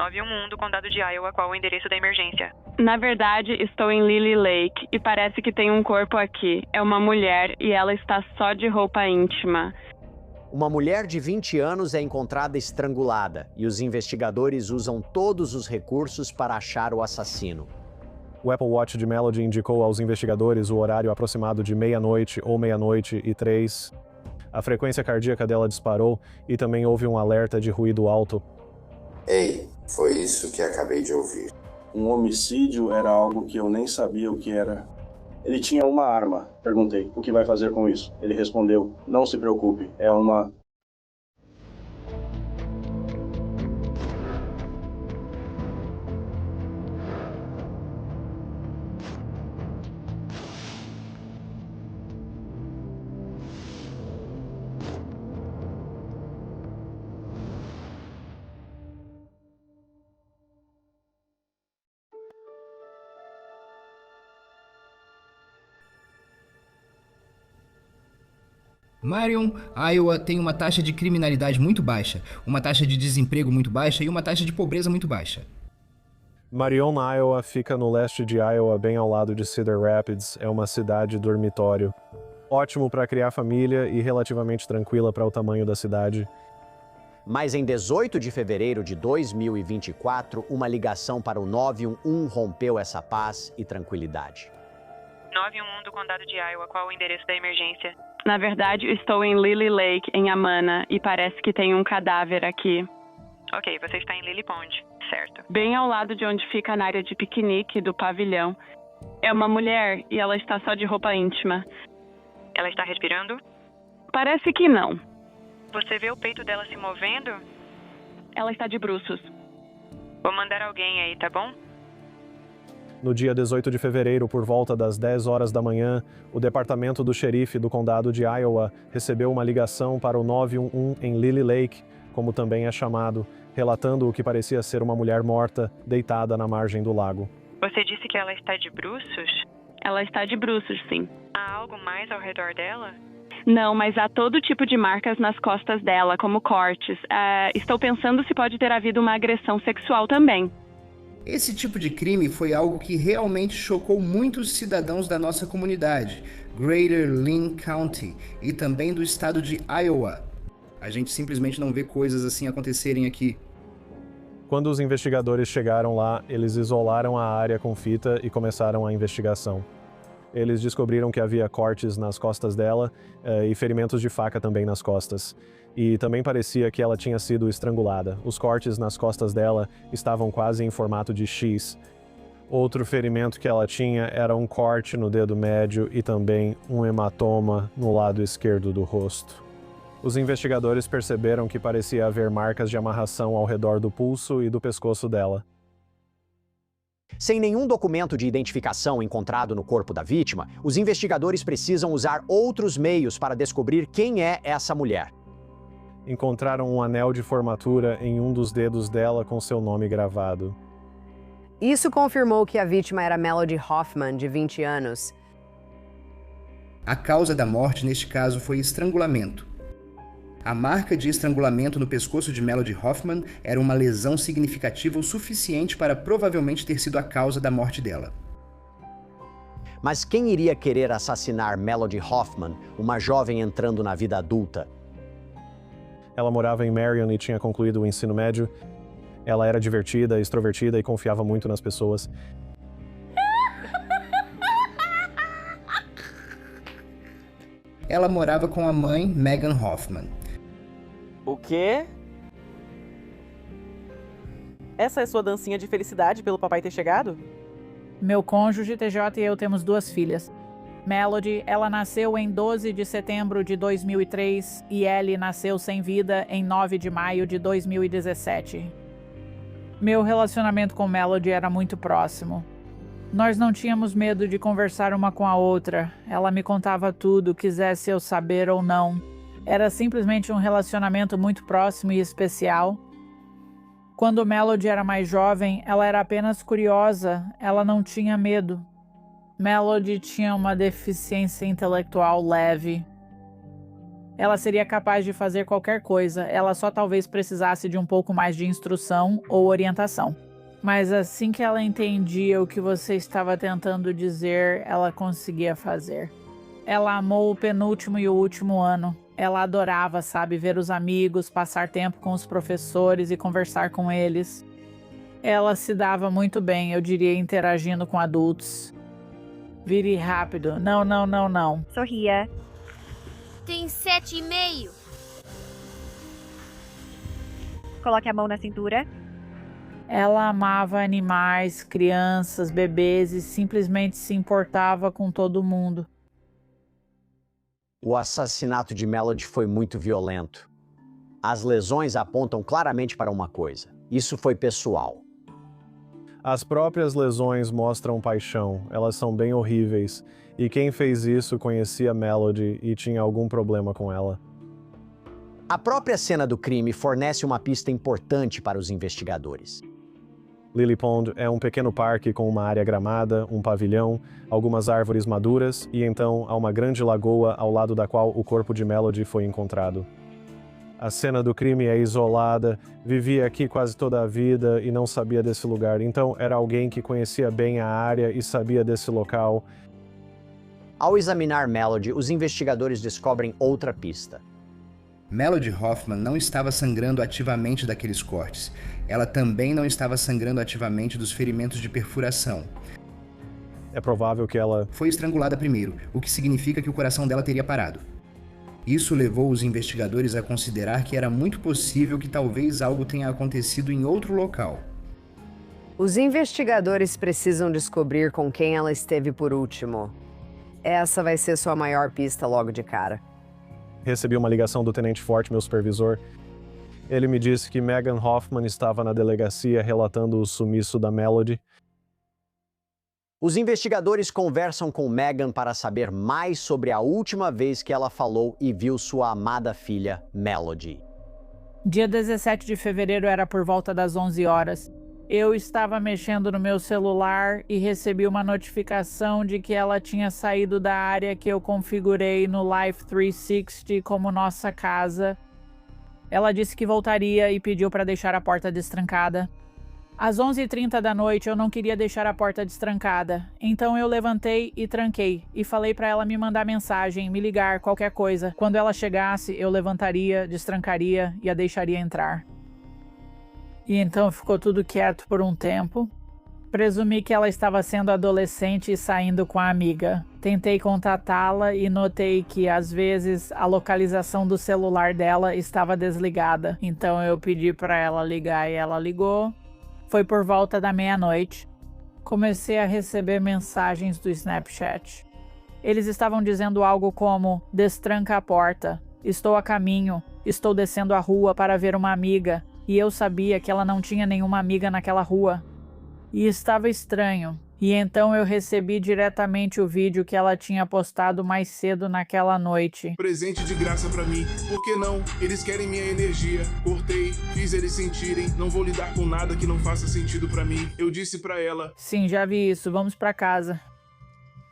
911 do condado de Iowa, qual o endereço da emergência? Na verdade, estou em Lily Lake e parece que tem um corpo aqui. É uma mulher e ela está só de roupa íntima. Uma mulher de 20 anos é encontrada estrangulada e os investigadores usam todos os recursos para achar o assassino. O Apple Watch de Melody indicou aos investigadores o horário aproximado de meia-noite ou meia-noite e 3. A frequência cardíaca dela disparou e também houve um alerta de ruído alto. Ei, foi isso que acabei de ouvir. Um homicídio era algo que eu nem sabia o que era. Ele tinha uma arma. Perguntei, o que vai fazer com isso? Ele respondeu, não se preocupe, é uma... Marion, Iowa tem uma taxa de criminalidade muito baixa, uma taxa de desemprego muito baixa e uma taxa de pobreza muito baixa. Marion, Iowa, fica no leste de Iowa, bem ao lado de Cedar Rapids. É uma cidade dormitório. Ótimo para criar família e relativamente tranquila para o tamanho da cidade. Mas em 18 de fevereiro de 2024, uma ligação para o 911 rompeu essa paz e tranquilidade. 911 do condado de Iowa, qual o endereço da emergência? Na verdade, estou em Lily Lake, em Amana, e parece que tem um cadáver aqui. Ok, você está em Lily Pond, certo. Bem ao lado de onde fica na área de piquenique do pavilhão. É uma mulher e ela está só de roupa íntima. Ela está respirando? Parece que não. Você vê o peito dela se movendo? Ela está de bruços. Vou mandar alguém aí, tá bom? No dia 18 de fevereiro, por volta das 10 horas da manhã, o departamento do xerife do condado de Iowa recebeu uma ligação para o 911 em Lily Lake, como também é chamado, relatando o que parecia ser uma mulher morta, deitada na margem do lago. Você disse que ela está de bruços? Ela está de bruços, sim. Há algo mais ao redor dela? Não, mas há todo tipo de marcas nas costas dela, como cortes. Estou pensando se pode ter havido uma agressão sexual também. Esse tipo de crime foi algo que realmente chocou muitos cidadãos da nossa comunidade, Greater Lynn County, e também do estado de Iowa. A gente simplesmente não vê coisas assim acontecerem aqui. Quando os investigadores chegaram lá, eles isolaram a área com fita e começaram a investigação. Eles descobriram que havia cortes nas costas dela e ferimentos de faca também nas costas. E também parecia que ela tinha sido estrangulada. Os cortes nas costas dela estavam quase em formato de X. Outro ferimento que ela tinha era um corte no dedo médio e também um hematoma no lado esquerdo do rosto. Os investigadores perceberam que parecia haver marcas de amarração ao redor do pulso e do pescoço dela. Sem nenhum documento de identificação encontrado no corpo da vítima, os investigadores precisam usar outros meios para descobrir quem é essa mulher. Encontraram um anel de formatura em um dos dedos dela com seu nome gravado. Isso confirmou que a vítima era Melody Hoffman, de 20 anos. A causa da morte neste caso foi estrangulamento. A marca de estrangulamento no pescoço de Melody Hoffman era uma lesão significativa o suficiente para provavelmente ter sido a causa da morte dela. Mas quem iria querer assassinar Melody Hoffman, uma jovem entrando na vida adulta? Ela morava em Marion e tinha concluído o ensino médio. Ela era divertida, extrovertida e confiava muito nas pessoas. Ela morava com a mãe, Megan Hoffman. O quê? Essa é sua dancinha de felicidade pelo papai ter chegado? Meu cônjuge, TJ, e eu temos 2 filhas. Melody, ela nasceu em 12 de setembro de 2003 e Ellie nasceu sem vida em 9 de maio de 2017. Meu relacionamento com Melody era muito próximo. Nós não tínhamos medo de conversar uma com a outra. Ela me contava tudo, quisesse eu saber ou não. Era simplesmente um relacionamento muito próximo e especial. Quando Melody era mais jovem, ela era apenas curiosa, ela não tinha medo. Melody tinha uma deficiência intelectual leve. Ela seria capaz de fazer qualquer coisa, ela só talvez precisasse de um pouco mais de instrução ou orientação. Mas assim que ela entendia o que você estava tentando dizer, ela conseguia fazer. Ela amou o penúltimo e o último ano. Ela adorava, sabe, ver os amigos, passar tempo com os professores e conversar com eles. Ela se dava muito bem, eu diria, interagindo com adultos. Vire rápido. Não, não, não, não. Sorria. Tem 7,5. Coloque a mão na cintura. Ela amava animais, crianças, bebês e simplesmente se importava com todo mundo. O assassinato de Melody foi muito violento. As lesões apontam claramente para uma coisa. Isso foi pessoal. As próprias lesões mostram paixão, elas são bem horríveis, e quem fez isso conhecia Melody e tinha algum problema com ela. A própria cena do crime fornece uma pista importante para os investigadores. Lily Pond é um pequeno parque com uma área gramada, um pavilhão, algumas árvores maduras e então há uma grande lagoa ao lado da qual o corpo de Melody foi encontrado. A cena do crime é isolada, vivia aqui quase toda a vida e não sabia desse lugar, então era alguém que conhecia bem a área e sabia desse local. Ao examinar Melody, os investigadores descobrem outra pista. Melody Hoffman não estava sangrando ativamente daqueles cortes. Ela também não estava sangrando ativamente dos ferimentos de perfuração. É provável que ela foi estrangulada primeiro, o que significa que o coração dela teria parado. Isso levou os investigadores a considerar que era muito possível que talvez algo tenha acontecido em outro local. Os investigadores precisam descobrir com quem ela esteve por último. Essa vai ser sua maior pista logo de cara. Recebi uma ligação do Tenente Forte, meu supervisor. Ele me disse que Megan Hoffman estava na delegacia relatando o sumiço da Melody. Os investigadores conversam com Megan para saber mais sobre a última vez que ela falou e viu sua amada filha, Melody. Dia 17 de fevereiro era por volta das 11 horas. Eu estava mexendo no meu celular e recebi uma notificação de que ela tinha saído da área que eu configurei no Life 360 como nossa casa. Ela disse que voltaria e pediu para deixar a porta destrancada. Às 11h30 da noite eu não queria deixar a porta destrancada, então eu levantei e tranquei e falei para ela me mandar mensagem, me ligar, qualquer coisa. Quando ela chegasse, eu levantaria, destrancaria e a deixaria entrar. E então ficou tudo quieto por um tempo. Presumi que ela estava sendo adolescente e saindo com a amiga. Tentei contatá-la e notei que, às vezes, a localização do celular dela estava desligada. Então eu pedi para ela ligar e ela ligou. Foi por volta da meia-noite. Comecei a receber mensagens do Snapchat. Eles estavam dizendo algo como: destranca a porta, estou a caminho, estou descendo a rua para ver uma amiga, e eu sabia que ela não tinha nenhuma amiga naquela rua. E estava estranho. E então eu recebi diretamente o vídeo que ela tinha postado mais cedo naquela noite. Presente de graça pra mim, por que não? Eles querem minha energia. Cortei, fiz eles sentirem. Não vou lidar com nada que não faça sentido pra mim. Eu disse pra ela: sim, já vi isso, vamos pra casa.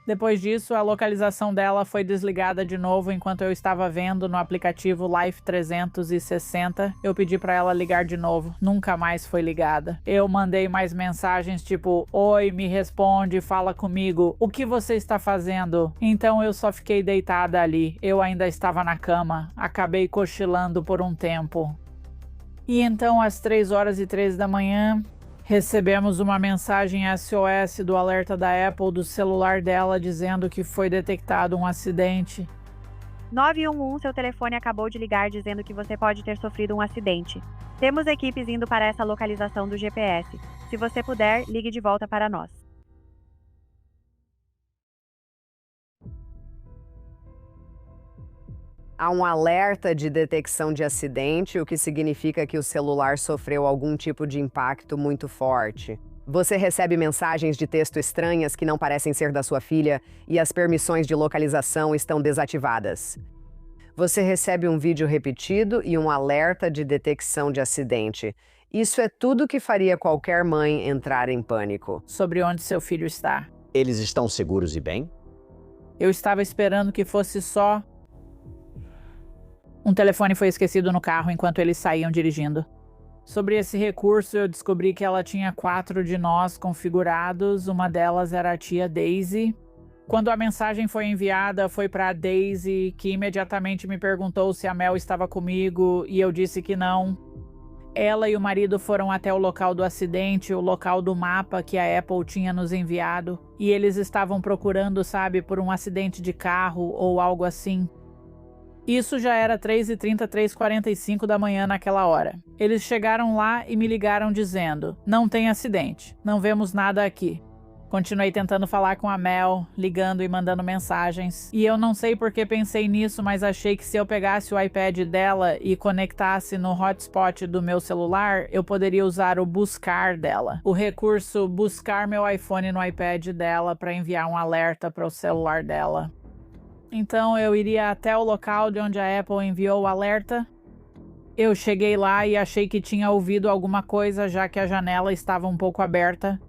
Depois disso, a localização dela foi desligada de novo enquanto eu estava vendo no aplicativo Life 360. Eu pedi para ela ligar de novo. Nunca mais foi ligada. Eu mandei mais mensagens tipo: oi, me responde, fala comigo. O que você está fazendo? Então eu só fiquei deitada ali. Eu ainda estava na cama. Acabei cochilando por um tempo. E então, às 3h13 da manhã... recebemos uma mensagem SOS do alerta da Apple do celular dela dizendo que foi detectado um acidente. 911, seu telefone acabou de ligar dizendo que você pode ter sofrido um acidente. Temos equipes indo para essa localização do GPS. Se você puder, ligue de volta para nós. Há um alerta de detecção de acidente, o que significa que o celular sofreu algum tipo de impacto muito forte. Você recebe mensagens de texto estranhas que não parecem ser da sua filha e as permissões de localização estão desativadas. Você recebe um vídeo repetido e um alerta de detecção de acidente. Isso é tudo que faria qualquer mãe entrar em pânico. Sobre onde seu filho está. Eles estão seguros e bem? Eu estava esperando que fosse só Um telefone foi esquecido no carro enquanto eles saíam dirigindo. Sobre esse recurso, eu descobri que ela tinha 4 de nós configurados, uma delas era a tia Daisy. Quando a mensagem foi enviada, foi para a Daisy, que imediatamente me perguntou se a Mel estava comigo, e eu disse que não. Ela e o marido foram até o local do acidente, o local do mapa que a Apple tinha nos enviado, e eles estavam procurando, sabe, por um acidente de carro ou algo assim. Isso já era 3h30, 3h45 da manhã naquela hora. Eles chegaram lá e me ligaram dizendo: não tem acidente, não vemos nada aqui. Continuei tentando falar com a Mel, ligando e mandando mensagens. E eu não sei por que pensei nisso, mas achei que se eu pegasse o iPad dela e conectasse no hotspot do meu celular, eu poderia usar o buscar dela. O recurso buscar meu iPhone no iPad dela para enviar um alerta para o celular dela. Então eu iria até o local de onde a Apple enviou o alerta. Eu cheguei lá e achei que tinha ouvido alguma coisa, já que a janela estava um pouco aberta.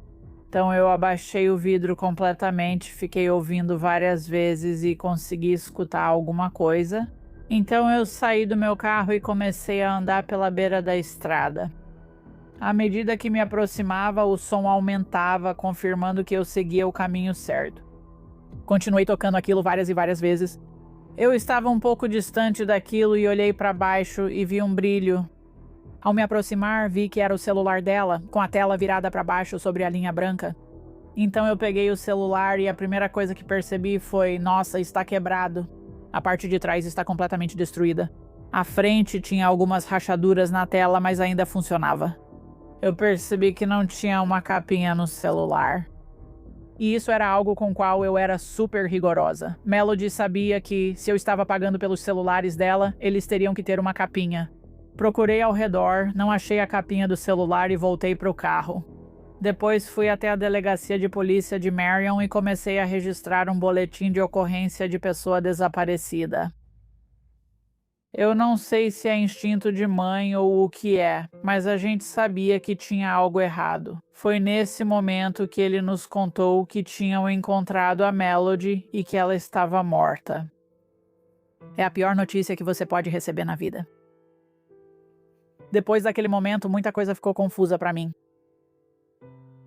Então eu abaixei o vidro completamente, fiquei ouvindo várias vezes e consegui escutar alguma coisa. Então eu saí do meu carro e comecei a andar pela beira da estrada. À medida que me aproximava, o som aumentava, confirmando que eu seguia o caminho certo. Continuei tocando aquilo várias e várias vezes. Eu estava um pouco distante daquilo e olhei para baixo e vi um brilho. Ao me aproximar, vi que era o celular dela, com a tela virada para baixo sobre a linha branca. Então eu peguei o celular e a primeira coisa que percebi foi: nossa, está quebrado. A parte de trás está completamente destruída. A frente tinha algumas rachaduras na tela, mas ainda funcionava. Eu percebi que não tinha uma capinha no celular. E isso era algo com o qual eu era super rigorosa. Melody sabia que, se eu estava pagando pelos celulares dela, eles teriam que ter uma capinha. Procurei ao redor, não achei a capinha do celular e voltei para o carro. Depois fui até a delegacia de polícia de Marion e comecei a registrar um boletim de ocorrência de pessoa desaparecida. Eu não sei se é instinto de mãe ou o que é, mas a gente sabia que tinha algo errado. Foi nesse momento que ele nos contou que tinham encontrado a Melody e que ela estava morta. É a pior notícia que você pode receber na vida. Depois daquele momento, muita coisa ficou confusa para mim.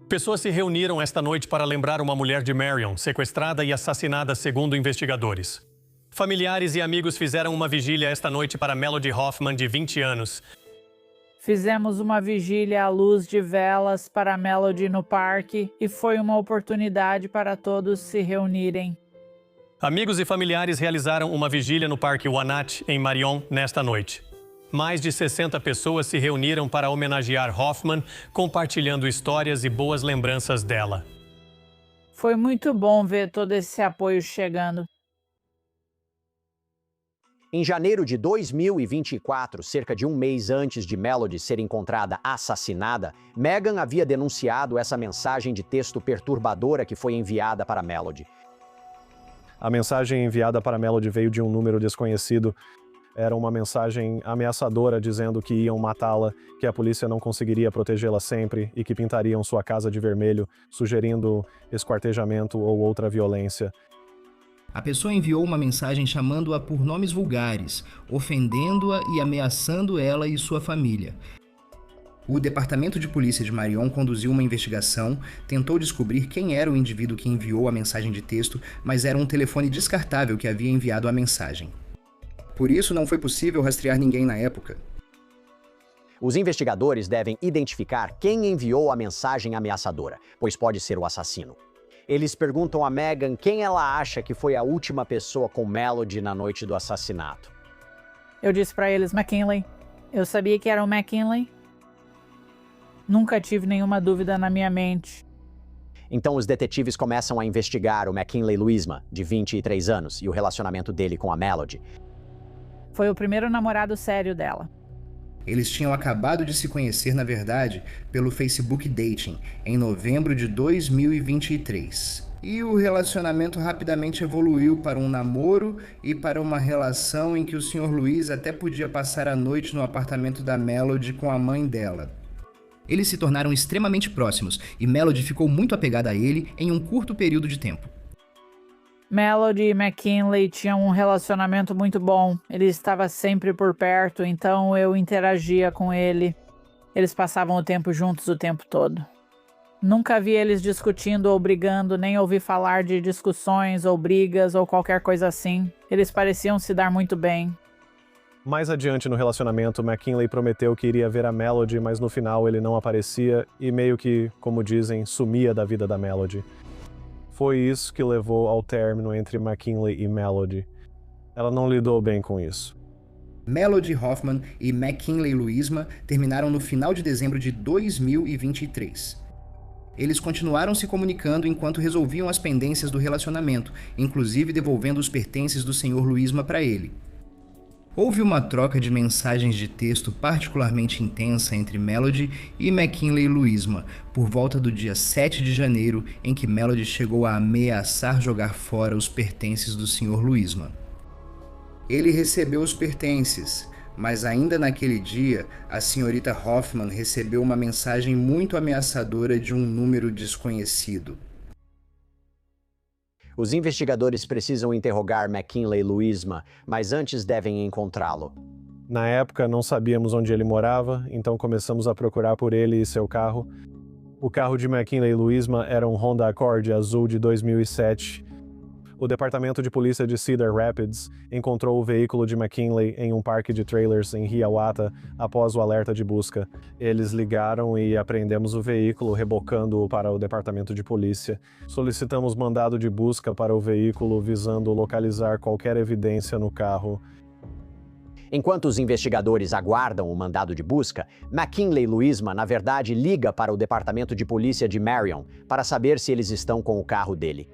Pessoas se reuniram esta noite para lembrar uma mulher de Marion, sequestrada e assassinada segundo investigadores. Familiares e amigos fizeram uma vigília esta noite para Melody Hoffman, de 20 anos. Fizemos uma vigília à luz de velas para Melody no parque e foi uma oportunidade para todos se reunirem. Amigos e familiares realizaram uma vigília no Parque Wanat, em Marion, nesta noite. Mais de 60 pessoas se reuniram para homenagear Hoffman, compartilhando histórias e boas lembranças dela. Foi muito bom ver todo esse apoio chegando. Em janeiro de 2024, cerca de um mês antes de Melody ser encontrada assassinada, Megan havia denunciado essa mensagem de texto perturbadora que foi enviada para Melody. A mensagem enviada para Melody veio de um número desconhecido. Era uma mensagem ameaçadora dizendo que iam matá-la, que a polícia não conseguiria protegê-la sempre e que pintariam sua casa de vermelho, sugerindo esquartejamento ou outra violência. A pessoa enviou uma mensagem chamando-a por nomes vulgares, ofendendo-a e ameaçando ela e sua família. O Departamento de Polícia de Marion conduziu uma investigação, tentou descobrir quem era o indivíduo que enviou a mensagem de texto, mas era um telefone descartável que havia enviado a mensagem. Por isso, não foi possível rastrear ninguém na época. Os investigadores devem identificar quem enviou a mensagem ameaçadora, pois pode ser o assassino. Eles perguntam a Megan quem ela acha que foi a última pessoa com Melody na noite do assassinato. Eu disse para eles McKinley. Eu sabia que era o McKinley. Nunca tive nenhuma dúvida na minha mente. Então os detetives começam a investigar o McKinley Louisma, de 23 anos, e o relacionamento dele com a Melody. Foi o primeiro namorado sério dela. Eles tinham acabado de se conhecer, na verdade, pelo Facebook Dating, em novembro de 2023. E o relacionamento rapidamente evoluiu para um namoro e para uma relação em que o Sr. Luiz até podia passar a noite no apartamento da Melody com a mãe dela. Eles se tornaram extremamente próximos e Melody ficou muito apegada a ele em um curto período de tempo. Melody e McKinley tinham um relacionamento muito bom. Ele estava sempre por perto, então eu interagia com ele. Eles passavam o tempo juntos o tempo todo. Nunca vi eles discutindo ou brigando, nem ouvi falar de discussões ou brigas ou qualquer coisa assim. Eles pareciam se dar muito bem. Mais adiante no relacionamento, McKinley prometeu que iria ver a Melody, mas no final ele não aparecia e meio que, como dizem, sumia da vida da Melody. Foi isso que levou ao término entre McKinley e Melody. Ela não lidou bem com isso. Melody Hoffman e McKinley Louisma terminaram no final de dezembro de 2023. Eles continuaram se comunicando enquanto resolviam as pendências do relacionamento, inclusive devolvendo os pertences do Sr. Louisma para ele. Houve uma troca de mensagens de texto particularmente intensa entre Melody e McKinley Louisma por volta do dia 7 de janeiro, em que Melody chegou a ameaçar jogar fora os pertences do Sr. Louisma. Ele recebeu os pertences, mas ainda naquele dia, a senhorita Hoffman recebeu uma mensagem muito ameaçadora de um número desconhecido. Os investigadores precisam interrogar McKinley Louisma, mas antes devem encontrá-lo. Na época, não sabíamos onde ele morava, então começamos a procurar por ele e seu carro. O carro de McKinley Louisma era um Honda Accord azul de 2007. O Departamento de Polícia de Cedar Rapids encontrou o veículo de McKinley em um parque de trailers em Hiawatha após o alerta de busca. Eles ligaram e apreendemos o veículo, rebocando-o para o Departamento de Polícia. Solicitamos mandado de busca para o veículo, visando localizar qualquer evidência no carro. Enquanto os investigadores aguardam o mandado de busca, McKinley Louisma, na verdade, liga para o Departamento de Polícia de Marion para saber se eles estão com o carro dele.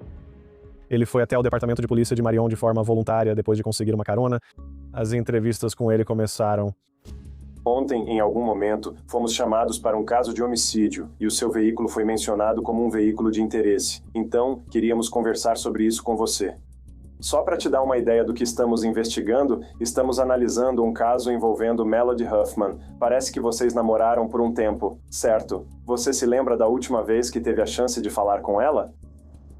Ele foi até o Departamento de Polícia de Marion de forma voluntária depois de conseguir uma carona. As entrevistas com ele começaram. Ontem, em algum momento, fomos chamados para um caso de homicídio e o seu veículo foi mencionado como um veículo de interesse. Então, queríamos conversar sobre isso com você. Só para te dar uma ideia do que estamos investigando, estamos analisando um caso envolvendo Melody Hoffman. Parece que vocês namoraram por um tempo, certo? Você se lembra da última vez que teve a chance de falar com ela?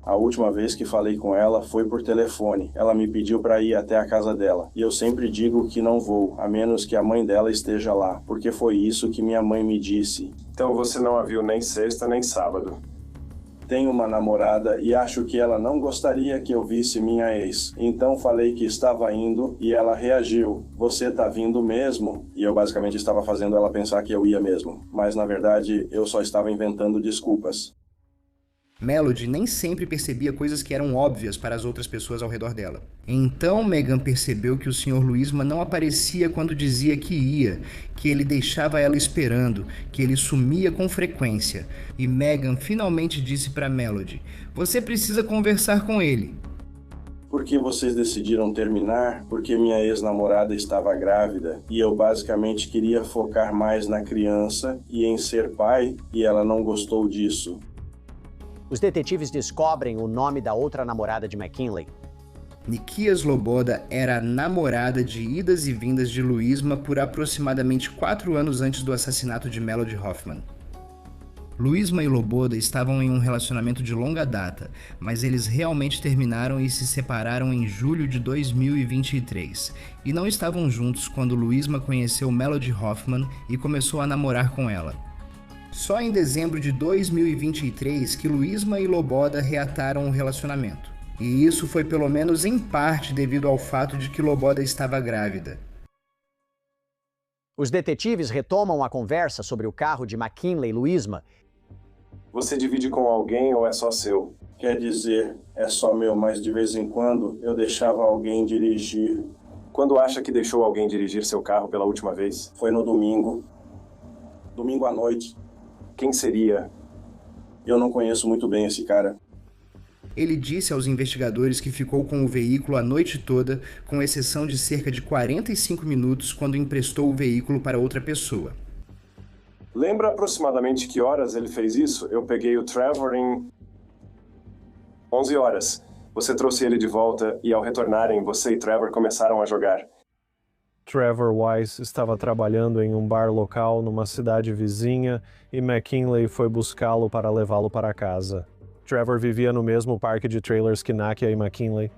A última vez que falei com ela foi por telefone. Ela me pediu para ir até a casa dela. E eu sempre digo que não vou, a menos que a mãe dela esteja lá, porque foi isso que minha mãe me disse. Então você não a viu nem sexta nem sábado. Tenho uma namorada e acho que ela não gostaria que eu visse minha ex. Então falei que estava indo e ela reagiu. Você tá vindo mesmo? E eu basicamente estava fazendo ela pensar que eu ia mesmo. Mas na verdade eu só estava inventando desculpas. Melody nem sempre percebia coisas que eram óbvias para as outras pessoas ao redor dela. Então Megan percebeu que o Sr. Louisma não aparecia quando dizia que ia, que ele deixava ela esperando, que ele sumia com frequência. E Megan finalmente disse para Melody: "Você precisa conversar com ele." Por que vocês decidiram terminar? Porque minha ex-namorada estava grávida e eu basicamente queria focar mais na criança e em ser pai, e ela não gostou disso. Os detetives descobrem o nome da outra namorada de McKinley. Nikia Sloboda era a namorada de idas e vindas de Louisma por aproximadamente 4 anos antes do assassinato de Melody Hoffman. Louisma e Sloboda estavam em um relacionamento de longa data, mas eles realmente terminaram e se separaram em julho de 2023, e não estavam juntos quando Louisma conheceu Melody Hoffman e começou a namorar com ela. Só em dezembro de 2023 que Louisma e Sloboda reataram o relacionamento. E isso foi pelo menos em parte devido ao fato de que Sloboda estava grávida. Os detetives retomam a conversa sobre o carro de McKinley Louisma. Você divide com alguém ou é só seu? Quer dizer, é só meu, mas de vez em quando eu deixava alguém dirigir. Quando acha que deixou alguém dirigir seu carro pela última vez? Foi no domingo. Domingo à noite. Quem seria? Eu não conheço muito bem esse cara. Ele disse aos investigadores que ficou com o veículo a noite toda, com exceção de cerca de 45 minutos quando emprestou o veículo para outra pessoa. Lembra aproximadamente que horas ele fez isso? Eu peguei o Trevor em 11 horas. Você trouxe ele de volta e ao retornarem, você e Trevor começaram a jogar. Trevor Weiss estava trabalhando em um bar local numa cidade vizinha e McKinley foi buscá-lo para levá-lo para casa. Trevor vivia no mesmo parque de trailers que Nakia e McKinley.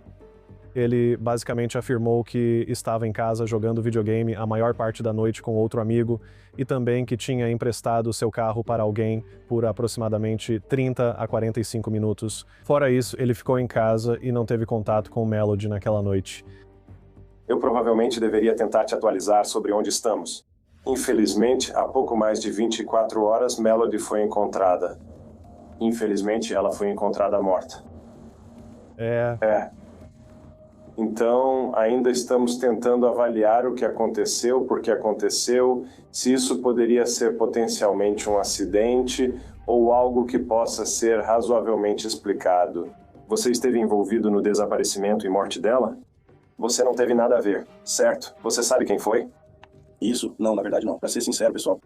Ele basicamente afirmou que estava em casa jogando videogame a maior parte da noite com outro amigo e também que tinha emprestado seu carro para alguém por aproximadamente 30 a 45 minutos. Fora isso, ele ficou em casa e não teve contato com Melody naquela noite. Eu provavelmente deveria tentar te atualizar sobre onde estamos. Infelizmente, há pouco mais de 24 horas, Melody foi encontrada. Infelizmente, ela foi encontrada morta. Então, ainda estamos tentando avaliar o que aconteceu, por que aconteceu, se isso poderia ser potencialmente um acidente ou algo que possa ser razoavelmente explicado. Você esteve envolvido no desaparecimento e morte dela? Você não teve nada a ver, certo? Você sabe quem foi? Isso? Não, na verdade não. Pra ser sincero, pessoal.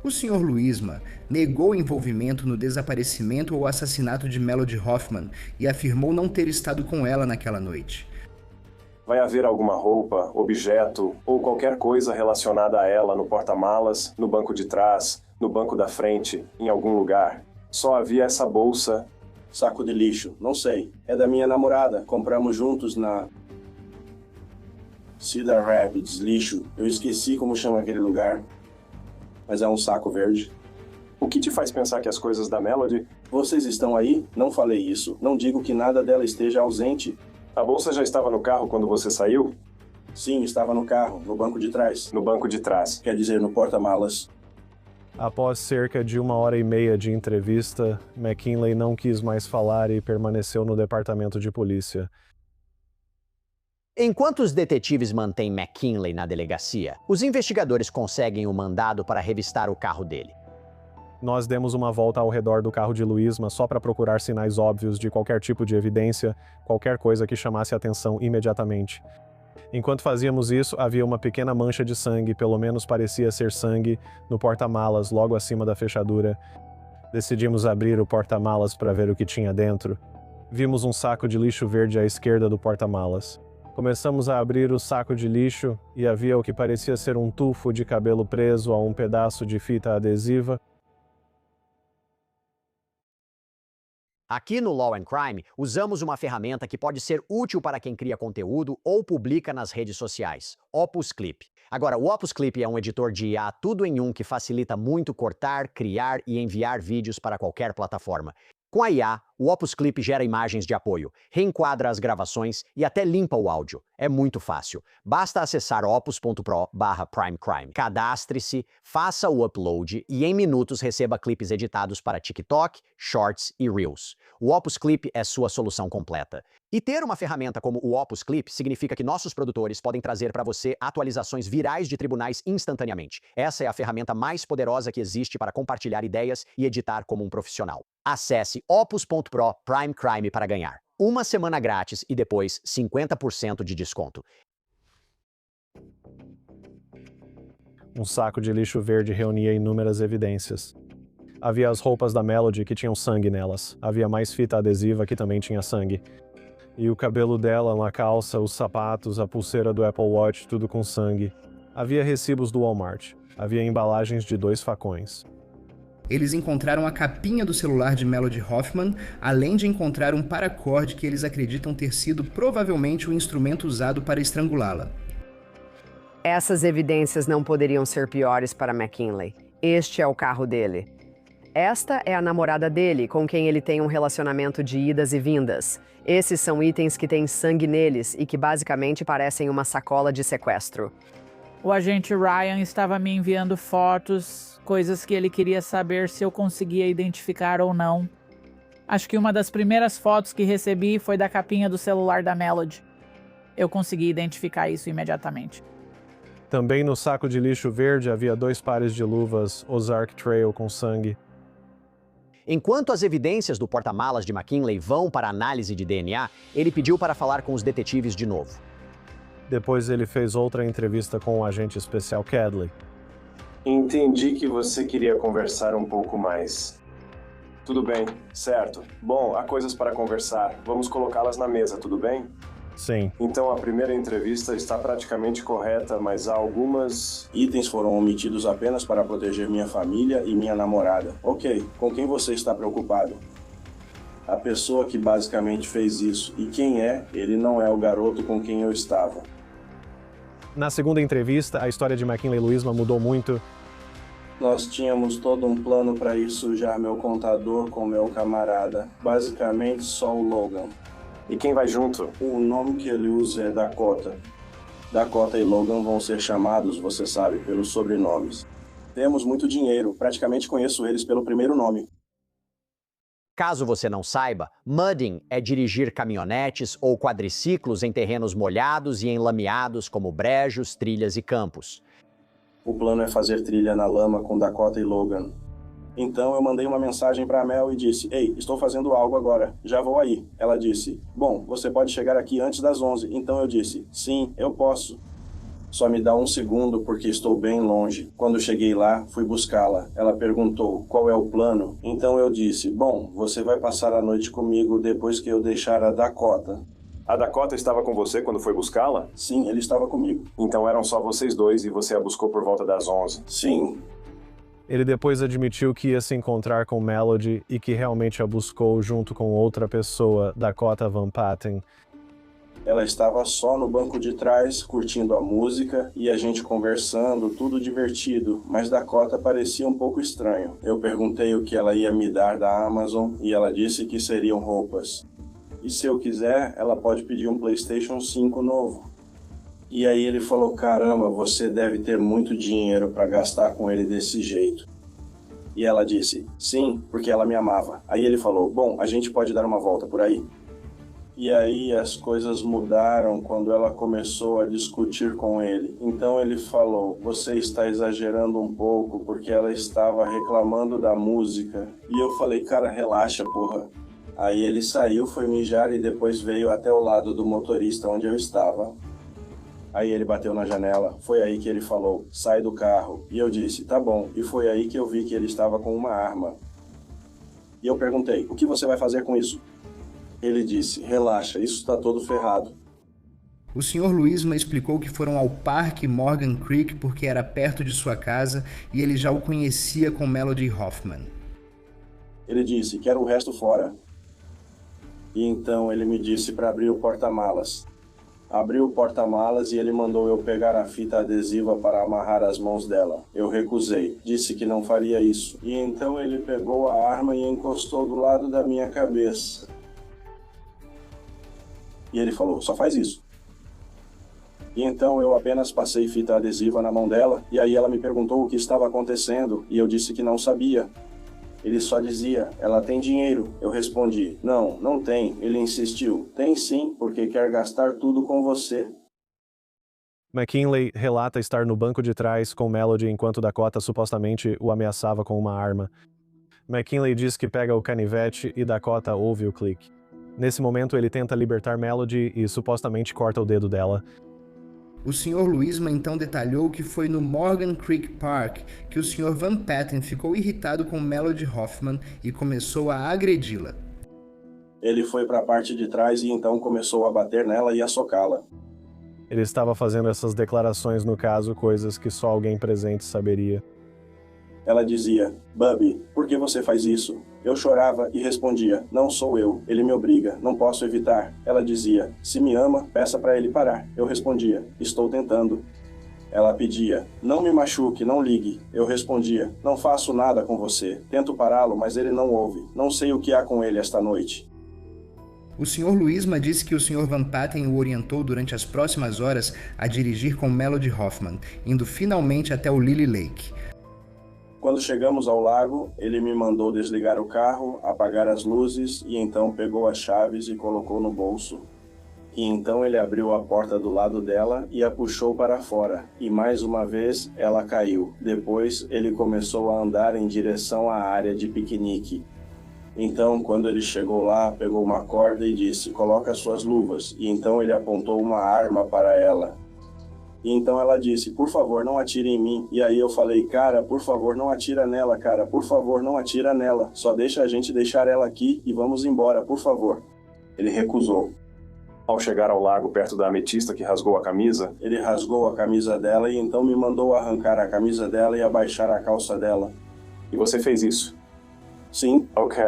O Sr. Luisma negou envolvimento no desaparecimento ou assassinato de Melody Hoffman e afirmou não ter estado com ela naquela noite. Vai haver alguma roupa, objeto ou qualquer coisa relacionada a ela no porta-malas, no banco de trás, no banco da frente, em algum lugar. Só havia essa bolsa. Saco de lixo, não sei. É da minha namorada. Compramos juntos na Cedar Rapids, lixo. Eu esqueci como chama aquele lugar. Mas é um saco verde. O que te faz pensar que as coisas da Melody... Vocês estão aí? Não falei isso. Não digo que nada dela esteja ausente. A bolsa já estava no carro quando você saiu? Sim, estava no carro, no banco de trás. No banco de trás. Quer dizer, no porta-malas. Após cerca de 1h30 de entrevista, McKinley não quis mais falar e permaneceu no departamento de polícia. Enquanto os detetives mantêm McKinley na delegacia, os investigadores conseguem o mandado para revistar o carro dele. Nós demos uma volta ao redor do carro de Luisma só para procurar sinais óbvios de qualquer tipo de evidência, qualquer coisa que chamasse atenção imediatamente. Enquanto fazíamos isso, havia uma pequena mancha de sangue, pelo menos parecia ser sangue, no porta-malas logo acima da fechadura. Decidimos abrir o porta-malas para ver o que tinha dentro. Vimos um saco de lixo verde à esquerda do porta-malas. Começamos a abrir o saco de lixo e havia o que parecia ser um tufo de cabelo preso a um pedaço de fita adesiva. Aqui no Law and Crime, usamos uma ferramenta que pode ser útil para quem cria conteúdo ou publica nas redes sociais, Opus Clip. Agora, o Opus Clip é um editor de IA tudo em um que facilita muito cortar, criar e enviar vídeos para qualquer plataforma. Com a IA, o Opus Clip gera imagens de apoio, reenquadra as gravações e até limpa o áudio. É muito fácil. Basta acessar opus.pro/primecrime. Cadastre-se, faça o upload e em minutos receba clipes editados para TikTok, Shorts e Reels. O Opus Clip é sua solução completa. E ter uma ferramenta como o Opus Clip significa que nossos produtores podem trazer para você atualizações virais de tribunais instantaneamente. Essa é a ferramenta mais poderosa que existe para compartilhar ideias e editar como um profissional. Acesse opus.pro/primecrime para ganhar. Uma semana grátis e depois 50% de desconto. Um saco de lixo verde reunia inúmeras evidências. Havia as roupas da Melody que tinham sangue nelas. Havia mais fita adesiva que também tinha sangue. E o cabelo dela, uma calça, os sapatos, a pulseira do Apple Watch, tudo com sangue. Havia recibos do Walmart. Havia embalagens de 2 facões. Eles encontraram a capinha do celular de Melody Hoffman, além de encontrar um paracorde que eles acreditam ter sido provavelmente o instrumento usado para estrangulá-la. Essas evidências não poderiam ser piores para McKinley. Este é o carro dele. Esta é a namorada dele, com quem ele tem um relacionamento de idas e vindas. Esses são itens que têm sangue neles e que basicamente parecem uma sacola de sequestro. O agente Ryan estava me enviando fotos, coisas que ele queria saber se eu conseguia identificar ou não. Acho que uma das primeiras fotos que recebi foi da capinha do celular da Melody. Eu consegui identificar isso imediatamente. Também no saco de lixo verde havia 2 pares de luvas Ozark Trail com sangue. Enquanto as evidências do porta-malas de McKinley vão para análise de DNA, ele pediu para falar com os detetives de novo. Depois ele fez outra entrevista com o agente especial Cadley. Entendi que você queria conversar um pouco mais. Tudo bem, certo. Bom, há coisas para conversar. Vamos colocá-las na mesa, tudo bem? Sim. Então a primeira entrevista está praticamente correta, mas há algumas... Itens foram omitidos apenas para proteger minha família e minha namorada. Ok, com quem você está preocupado? a pessoa que basicamente fez isso. E quem é, ele não é o garoto com quem eu estava. Na segunda entrevista, a história de McKinley Louisma mudou muito. Nós tínhamos todo um plano para ir sujar meu contador com meu camarada. Basicamente só o Logan. E quem vai junto? O nome que ele usa é Dakota. Dakota e Logan vão ser chamados, você sabe, pelos sobrenomes. Temos muito dinheiro, praticamente conheço eles pelo primeiro nome. Caso você não saiba, mudding é dirigir caminhonetes ou quadriciclos em terrenos molhados e enlameados como brejos, trilhas e campos. O plano é fazer trilha na lama com Dakota e Logan. Então eu mandei uma mensagem para a Mel e disse: "Ei, estou fazendo algo agora, já vou aí." Ela disse: "Bom, você pode chegar aqui antes das 11. Então eu disse: "Sim, eu posso. Só me dá um segundo porque estou bem longe." Quando cheguei lá, fui buscá-la. Ela perguntou: "Qual é o plano?" Então eu disse: "Bom, você vai passar a noite comigo depois que eu deixar a Dakota." A Dakota estava com você quando foi buscá-la? Sim, ele estava comigo. Então eram só vocês dois e você a buscou por volta das 11? Sim. Ele depois admitiu que ia se encontrar com Melody e que realmente a buscou junto com outra pessoa, Dakota Van Patten. Ela estava só no banco de trás, curtindo a música e a gente conversando, tudo divertido, mas Dakota parecia um pouco estranho. Eu perguntei o que ela ia me dar da Amazon e ela disse que seriam roupas. E se eu quiser, ela pode pedir um PlayStation 5 novo. E aí ele falou: "Caramba, você deve ter muito dinheiro para gastar com ele desse jeito." E ela disse: "Sim, porque ela me amava." Aí ele falou: "Bom, a gente pode dar uma volta por aí." E aí as coisas mudaram quando ela começou a discutir com ele. Então ele falou: "Você está exagerando um pouco porque ela estava reclamando da música." E eu falei: "Cara, relaxa, porra." Aí ele saiu, foi mijar e depois veio até o lado do motorista onde eu estava. Aí ele bateu na janela, foi aí que ele falou: "Sai do carro." E eu disse: "Tá bom." E foi aí que eu vi que ele estava com uma arma. E eu perguntei: "O que você vai fazer com isso?" Ele disse: "Relaxa, isso está todo ferrado." O Sr. Louisma explicou que foram ao Parque Morgan Creek porque era perto de sua casa e ele já o conhecia com Melody Hoffman. Ele disse: "Quero o resto fora." E então ele me disse para abrir o porta-malas. Abriu o porta-malas e ele mandou eu pegar a fita adesiva para amarrar as mãos dela. Eu recusei, disse que não faria isso. E então ele pegou a arma e encostou do lado da minha cabeça. E ele falou: "Só faz isso." E então eu apenas passei fita adesiva na mão dela, e aí ela me perguntou o que estava acontecendo, e eu disse que não sabia. Ele só dizia: "Ela tem dinheiro." Eu respondi: "Não, não tem." Ele insistiu: "Tem sim, porque quer gastar tudo com você." McKinley relata estar no banco de trás com Melody enquanto Dakota supostamente o ameaçava com uma arma. McKinley diz que pega o canivete e Dakota ouve o clique. Nesse momento ele tenta libertar Melody e supostamente corta o dedo dela. O Sr. Louisma então detalhou que foi no Morgan Creek Park que o Sr. Van Patten ficou irritado com Melody Hoffman e começou a agredi-la. Ele foi para a parte de trás e então começou a bater nela e a socá-la. Ele estava fazendo essas declarações no caso, coisas que só alguém presente saberia. Ela dizia: "Bubby, por que você faz isso?" Eu chorava e respondia: "Não sou eu, ele me obriga, não posso evitar." Ela dizia: "Se me ama, peça para ele parar." Eu respondia: "Estou tentando." Ela pedia: "Não me machuque, não ligue." Eu respondia: "Não faço nada com você. Tento pará-lo, mas ele não ouve. Não sei o que há com ele esta noite." O Sr. Louisma disse que o Sr. Van Patten o orientou durante as próximas horas a dirigir com Melody Hoffman, indo finalmente até o Lily Lake. Quando chegamos ao lago, ele me mandou desligar o carro, apagar as luzes e então pegou as chaves e colocou no bolso. E então ele abriu a porta do lado dela e a puxou para fora. E mais uma vez ela caiu. Depois ele começou a andar em direção à área de piquenique. Então, quando ele chegou lá, pegou uma corda e disse: "Coloca suas luvas." E então ele apontou uma arma para ela. E então ela disse: "Por favor, não atire em mim." E aí eu falei: "Cara, por favor, não atira nela, cara. Por favor, não atira nela. Só deixa a gente deixar ela aqui e vamos embora, por favor." Ele recusou. Ao chegar ao lago perto da ametista que rasgou a camisa, ele rasgou a camisa dela e então me mandou arrancar a camisa dela e abaixar a calça dela. E você fez isso? Sim. Ok.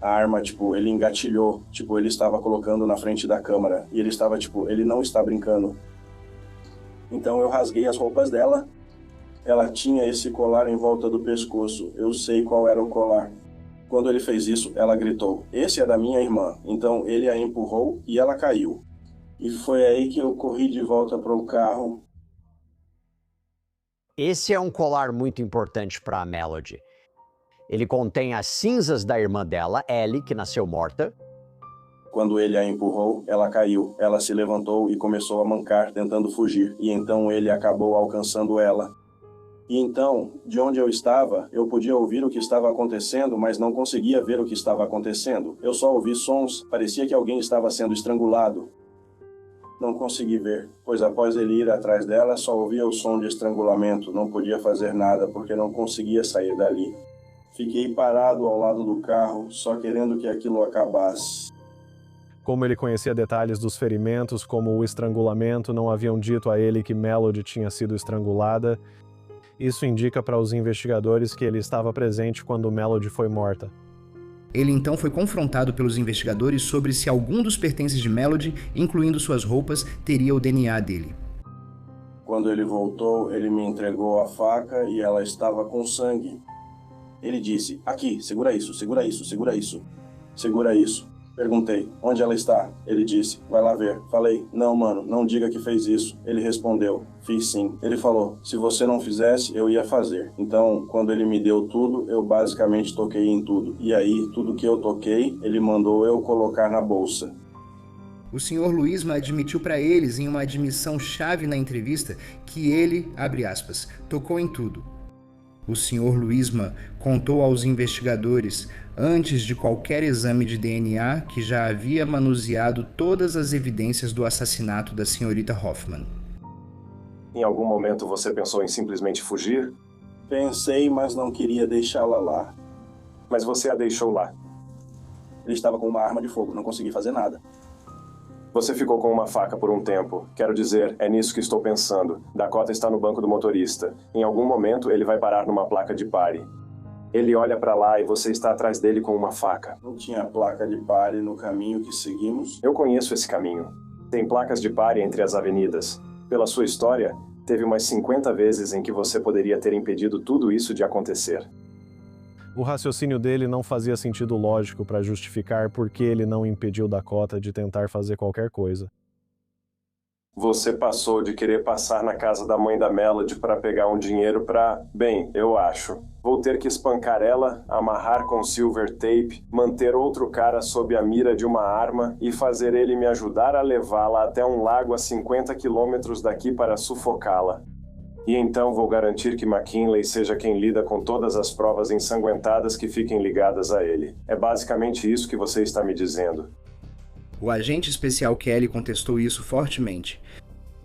A arma, tipo, ele engatilhou, tipo, ele estava colocando na frente da câmera. E ele estava, tipo, ele não está brincando. Então eu rasguei as roupas dela. Ela tinha esse colar em volta do pescoço. Eu sei qual era o colar. Quando ele fez isso, ela gritou: "Esse é da minha irmã." Então ele a empurrou e ela caiu. E foi aí que eu corri de volta para o carro. Esse é um colar muito importante para a Melody. Ele contém as cinzas da irmã dela, Ellie, que nasceu morta. Quando ele a empurrou, ela caiu. Ela se levantou e começou a mancar, tentando fugir. E então ele acabou alcançando ela. E então, de onde eu estava, eu podia ouvir o que estava acontecendo, mas não conseguia ver o que estava acontecendo. Eu só ouvi sons, parecia que alguém estava sendo estrangulado. Não consegui ver, pois após ele ir atrás dela, só ouvia o som de estrangulamento. Não podia fazer nada, porque não conseguia sair dali. Fiquei parado ao lado do carro, só querendo que aquilo acabasse. Como ele conhecia detalhes dos ferimentos, como o estrangulamento, não haviam dito a ele que Melody tinha sido estrangulada. Isso indica para os investigadores que ele estava presente quando Melody foi morta. Ele então foi confrontado pelos investigadores sobre se algum dos pertences de Melody, incluindo suas roupas, teria o DNA dele. Quando ele voltou, ele me entregou a faca e ela estava com sangue. Ele disse: "Aqui, segura isso, segura isso, segura isso. Segura isso." Perguntei: "Onde ela está?" Ele disse: "Vai lá ver." Falei: "Não, mano, não diga que fez isso." Ele respondeu: "Fiz sim." Ele falou: "Se você não fizesse, eu ia fazer." Então, quando ele me deu tudo, eu basicamente toquei em tudo. E aí, tudo que eu toquei, ele mandou eu colocar na bolsa. O Sr. Luisma admitiu para eles, em uma admissão chave na entrevista, que ele, abre aspas, tocou em tudo. O Sr. Luisma contou aos investigadores, antes de qualquer exame de DNA, que já havia manuseado todas as evidências do assassinato da senhorita Hoffman. Em algum momento você pensou em simplesmente fugir? Pensei, mas não queria deixá-la lá. Mas você a deixou lá. Ele estava com uma arma de fogo, não consegui fazer nada. Você ficou com uma faca por um tempo. Quero dizer, é nisso que estou pensando. Dakota está no banco do motorista. Em algum momento, ele vai parar numa placa de pare. Ele olha para lá e você está atrás dele com uma faca. Não tinha placa de pare no caminho que seguimos? Eu conheço esse caminho. Tem placas de pare entre as avenidas. Pela sua história, teve umas 50 vezes em que você poderia ter impedido tudo isso de acontecer. O raciocínio dele não fazia sentido lógico para justificar por que ele não impediu Dakota de tentar fazer qualquer coisa. Você passou de querer passar na casa da mãe da Melody para pegar um dinheiro para... Bem, eu acho. Vou ter que espancar ela, amarrar com silver tape, manter outro cara sob a mira de uma arma e fazer ele me ajudar a levá-la até um lago a 50 quilômetros daqui para sufocá-la. E então vou garantir que McKinley seja quem lida com todas as provas ensanguentadas que fiquem ligadas a ele. É basicamente isso que você está me dizendo. O agente especial Kelly contestou isso fortemente.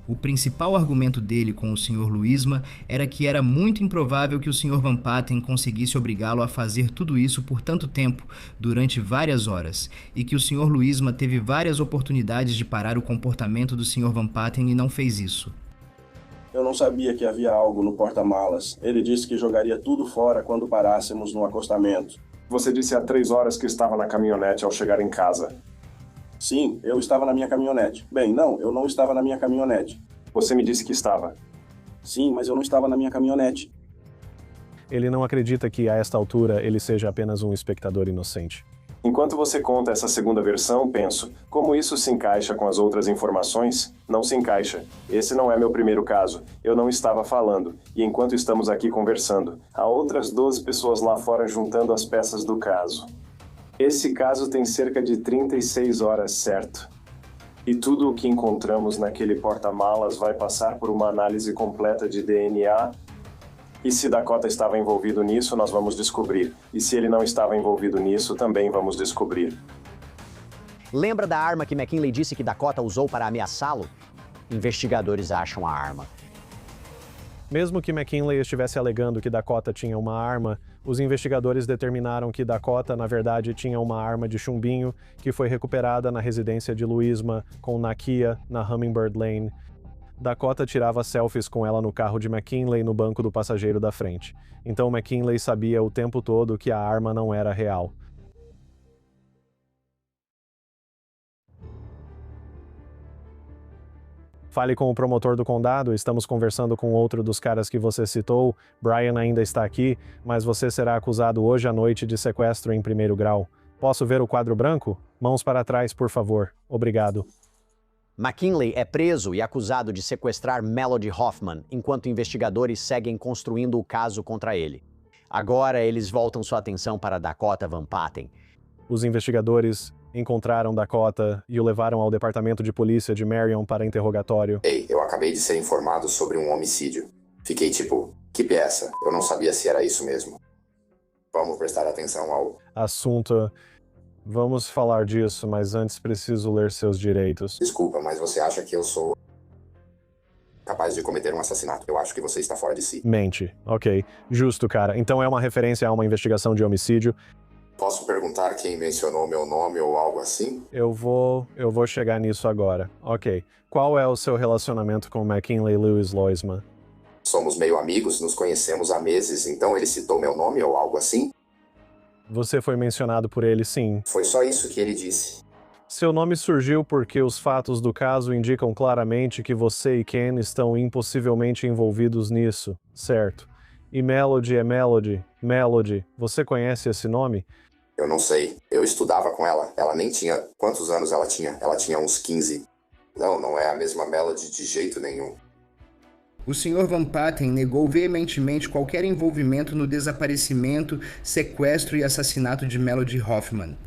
O principal argumento dele com o Sr. Luisma era que era muito improvável que o Sr. Van Patten conseguisse obrigá-lo a fazer tudo isso por tanto tempo, durante várias horas, e que o Sr. Luisma teve várias oportunidades de parar o comportamento do Sr. Van Patten e não fez isso. Eu não sabia que havia algo no porta-malas. Ele disse que jogaria tudo fora quando parássemos no acostamento. Você disse há 3 horas que estava na caminhonete ao chegar em casa. Sim, eu estava na minha caminhonete. Bem, não, eu não estava na minha caminhonete. Você me disse que estava. Sim, mas eu não estava na minha caminhonete. Ele não acredita que, a esta altura, ele seja apenas um espectador inocente. Enquanto você conta essa segunda versão, penso, como isso se encaixa com as outras informações? Não se encaixa. Esse não é meu primeiro caso. Eu não estava falando. E enquanto estamos aqui conversando, há outras 12 pessoas lá fora juntando as peças do caso. Esse caso tem cerca de 36 horas, certo? E tudo o que encontramos naquele porta-malas vai passar por uma análise completa de DNA. E se Dakota estava envolvido nisso, nós vamos descobrir. E se ele não estava envolvido nisso, também vamos descobrir. Lembra da arma que McKinley disse que Dakota usou para ameaçá-lo? Investigadores acham a arma. Mesmo que McKinley estivesse alegando que Dakota tinha uma arma, os investigadores determinaram que Dakota, na verdade, tinha uma arma de chumbinho que foi recuperada na residência de Luisma com Nakia, na Hummingbird Lane. Dakota tirava selfies com ela no carro de McKinley no banco do passageiro da frente. Então McKinley sabia o tempo todo que a arma não era real. Fale com o promotor do condado, estamos conversando com outro dos caras que você citou. Brian ainda está aqui, mas você será acusado hoje à noite de sequestro em 1º grau. Posso ver o quadro branco? Mãos para trás, por favor. Obrigado. McKinley é preso e acusado de sequestrar Melody Hoffman, enquanto investigadores seguem construindo o caso contra ele. Agora eles voltam sua atenção para Dakota Van Patten. Os investigadores encontraram Dakota e o levaram ao departamento de polícia de Marion para interrogatório. Ei, eu acabei de ser informado sobre um homicídio. Fiquei tipo, que peça? Eu não sabia se era isso mesmo. Vamos prestar atenção ao assunto. Vamos falar disso, mas antes preciso ler seus direitos. Desculpa, mas você acha que eu sou capaz de cometer um assassinato? Eu acho que você está fora de si. Mente. Ok. Justo, cara. Então é uma referência a uma investigação de homicídio. Posso perguntar quem mencionou meu nome ou algo assim? Eu vou chegar nisso agora. Ok. Qual é o seu relacionamento com McKinley Lewis Loisma? Somos meio amigos, nos conhecemos há meses, então ele citou meu nome ou algo assim? Você foi mencionado por ele, sim. Foi só isso que ele disse. Seu nome surgiu porque os fatos do caso indicam claramente que você e Ken estão impossivelmente envolvidos nisso, certo? E Melody é Melody. Melody, você conhece esse nome? Eu não sei. Eu estudava com ela. Ela nem tinha... Quantos anos ela tinha? Ela tinha uns 15. Não é a mesma Melody de jeito nenhum. O Sr. Van Patten negou veementemente qualquer envolvimento no desaparecimento, sequestro e assassinato de Melody Hoffman.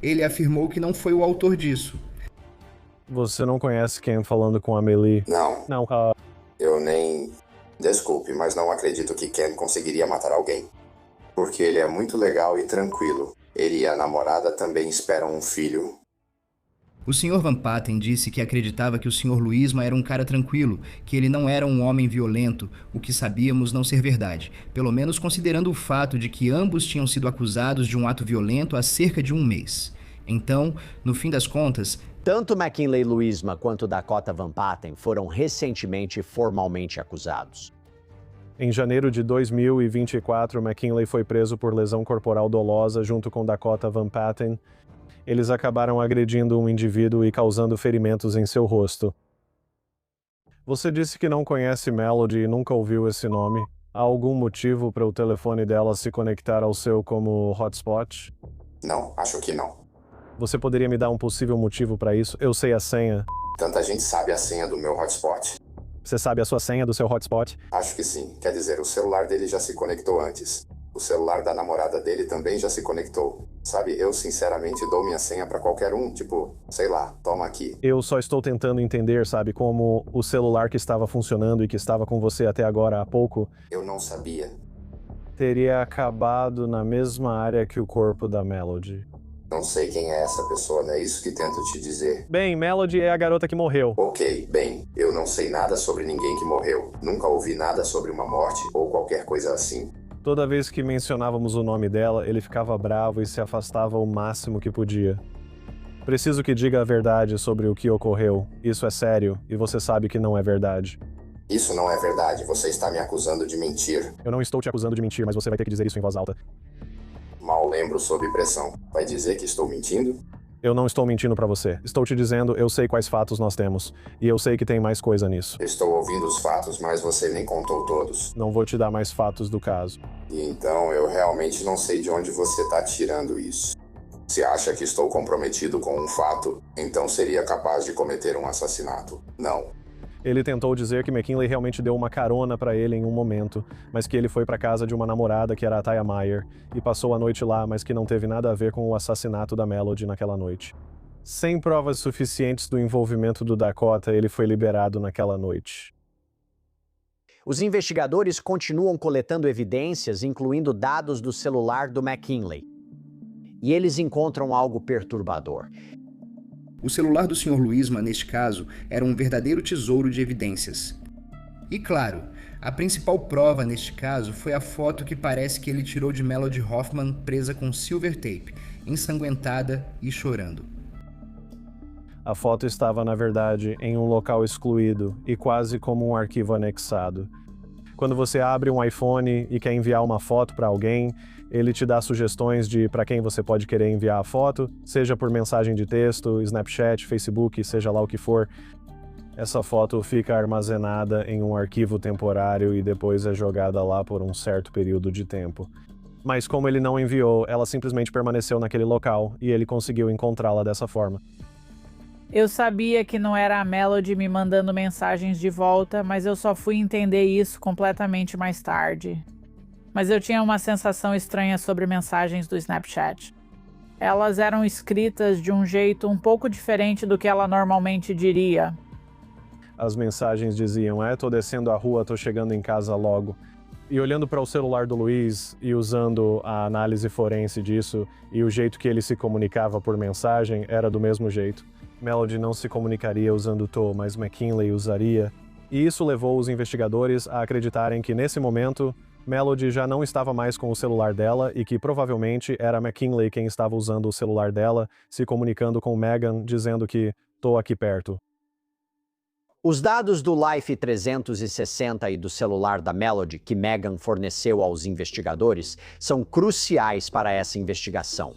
Ele afirmou que não foi o autor disso. Você não conhece Ken falando com a Amelie? Não. Não. Eu nem... Desculpe, mas não acredito que Ken conseguiria matar alguém. Porque ele é muito legal e tranquilo. Ele e a namorada também esperam um filho. O Sr. Van Patten disse que acreditava que o Sr. Luisma era um cara tranquilo, que ele não era um homem violento, o que sabíamos não ser verdade, pelo menos considerando o fato de que ambos tinham sido acusados de um ato violento há cerca de um mês. Então, no fim das contas... Tanto McKinley Luisma quanto Dakota Van Patten foram recentemente formalmente acusados. Em janeiro de 2024, McKinley foi preso por lesão corporal dolosa junto com Dakota Van Patten. Eles acabaram agredindo um indivíduo e causando ferimentos em seu rosto. Você disse que não conhece Melody e nunca ouviu esse nome. Há algum motivo para o telefone dela se conectar ao seu como hotspot? Não, acho que não. Você poderia me dar um possível motivo para isso? Eu sei a senha. Tanta gente sabe a senha do meu hotspot. Você sabe a sua senha do seu hotspot? Acho que sim. Quer dizer, o celular dele já se conectou antes. O celular da namorada dele também já se conectou. Sabe, eu sinceramente dou minha senha pra qualquer um, tipo, sei lá, toma aqui. Eu só estou tentando entender, sabe, como o celular que estava funcionando e que estava com você até agora há pouco... Eu não sabia. Teria acabado na mesma área que o corpo da Melody. Não sei quem é essa pessoa, não é isso que tento te dizer. Bem, Melody é a garota que morreu. Ok, bem, eu não sei nada sobre ninguém que morreu. Nunca ouvi nada sobre uma morte ou qualquer coisa assim. Toda vez que mencionávamos o nome dela, ele ficava bravo e se afastava o máximo que podia. Preciso que diga a verdade sobre o que ocorreu. Isso é sério, e você sabe que não é verdade. Isso não é verdade, você está me acusando de mentir. Eu não estou te acusando de mentir, mas você vai ter que dizer isso em voz alta. Mal lembro sob pressão. Vai dizer que estou mentindo? Eu não estou mentindo pra você. Estou te dizendo, eu sei quais fatos nós temos. E eu sei que tem mais coisa nisso. Estou ouvindo os fatos, mas você nem contou todos. Não vou te dar mais fatos do caso. E então eu realmente não sei de onde você está tirando isso. Se acha que estou comprometido com um fato, então seria capaz de cometer um assassinato. Não. Ele tentou dizer que McKinley realmente deu uma carona pra ele em um momento, mas que ele foi pra casa de uma namorada que era a Taya Meyer, e passou a noite lá, mas que não teve nada a ver com o assassinato da Melody naquela noite. Sem provas suficientes do envolvimento do Dakota, ele foi liberado naquela noite. Os investigadores continuam coletando evidências, incluindo dados do celular do McKinley. E eles encontram algo perturbador. O celular do Sr. Luisma, neste caso, era um verdadeiro tesouro de evidências. E claro, a principal prova neste caso foi a foto que parece que ele tirou de Melody Hoffman presa com silver tape, ensanguentada e chorando. A foto estava, na verdade, em um local excluído e quase como um arquivo anexado. Quando você abre um iPhone e quer enviar uma foto para alguém, ele te dá sugestões de para quem você pode querer enviar a foto, seja por mensagem de texto, Snapchat, Facebook, seja lá o que for. Essa foto fica armazenada em um arquivo temporário e depois é jogada lá por um certo período de tempo. Mas como ele não enviou, ela simplesmente permaneceu naquele local e ele conseguiu encontrá-la dessa forma. Eu sabia que não era a Melody me mandando mensagens de volta, mas eu só fui entender isso completamente mais tarde. Mas eu tinha uma sensação estranha sobre mensagens do Snapchat. Elas eram escritas de um jeito um pouco diferente do que ela normalmente diria. As mensagens diziam, tô descendo a rua, tô chegando em casa logo. E olhando para o celular do Luiz e usando a análise forense disso e o jeito que ele se comunicava por mensagem era do mesmo jeito. Melody não se comunicaria usando tô, mas McKinley usaria. E isso levou os investigadores a acreditarem que nesse momento, Melody já não estava mais com o celular dela e que provavelmente era McKinley quem estava usando o celular dela, se comunicando com Megan, dizendo que tô aqui perto. Os dados do Life 360 e do celular da Melody que Megan forneceu aos investigadores são cruciais para essa investigação.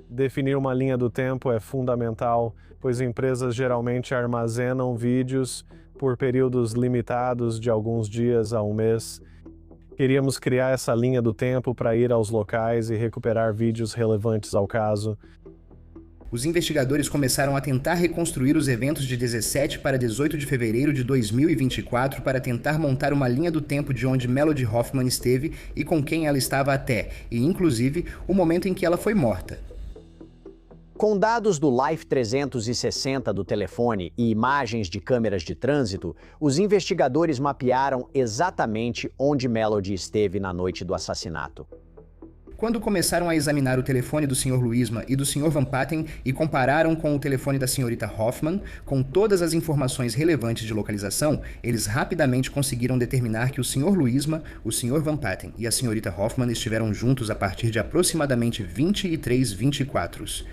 Definir uma linha do tempo é fundamental, pois empresas geralmente armazenam vídeos por períodos limitados de alguns dias a um mês. Queríamos criar essa linha do tempo para ir aos locais e recuperar vídeos relevantes ao caso. Os investigadores começaram a tentar reconstruir os eventos de 17 para 18 de fevereiro de 2024 para tentar montar uma linha do tempo de onde Melody Hoffman esteve e com quem ela estava até, e inclusive o momento em que ela foi morta. Com dados do Life 360 do telefone e imagens de câmeras de trânsito, os investigadores mapearam exatamente onde Melody esteve na noite do assassinato. Quando começaram a examinar o telefone do Sr. Luisma e do Sr. Van Patten e compararam com o telefone da Srta. Hoffman, com todas as informações relevantes de localização, eles rapidamente conseguiram determinar que o Sr. Luisma, o Sr. Van Patten e a Srta. Hoffman estiveram juntos a partir de aproximadamente 23h24,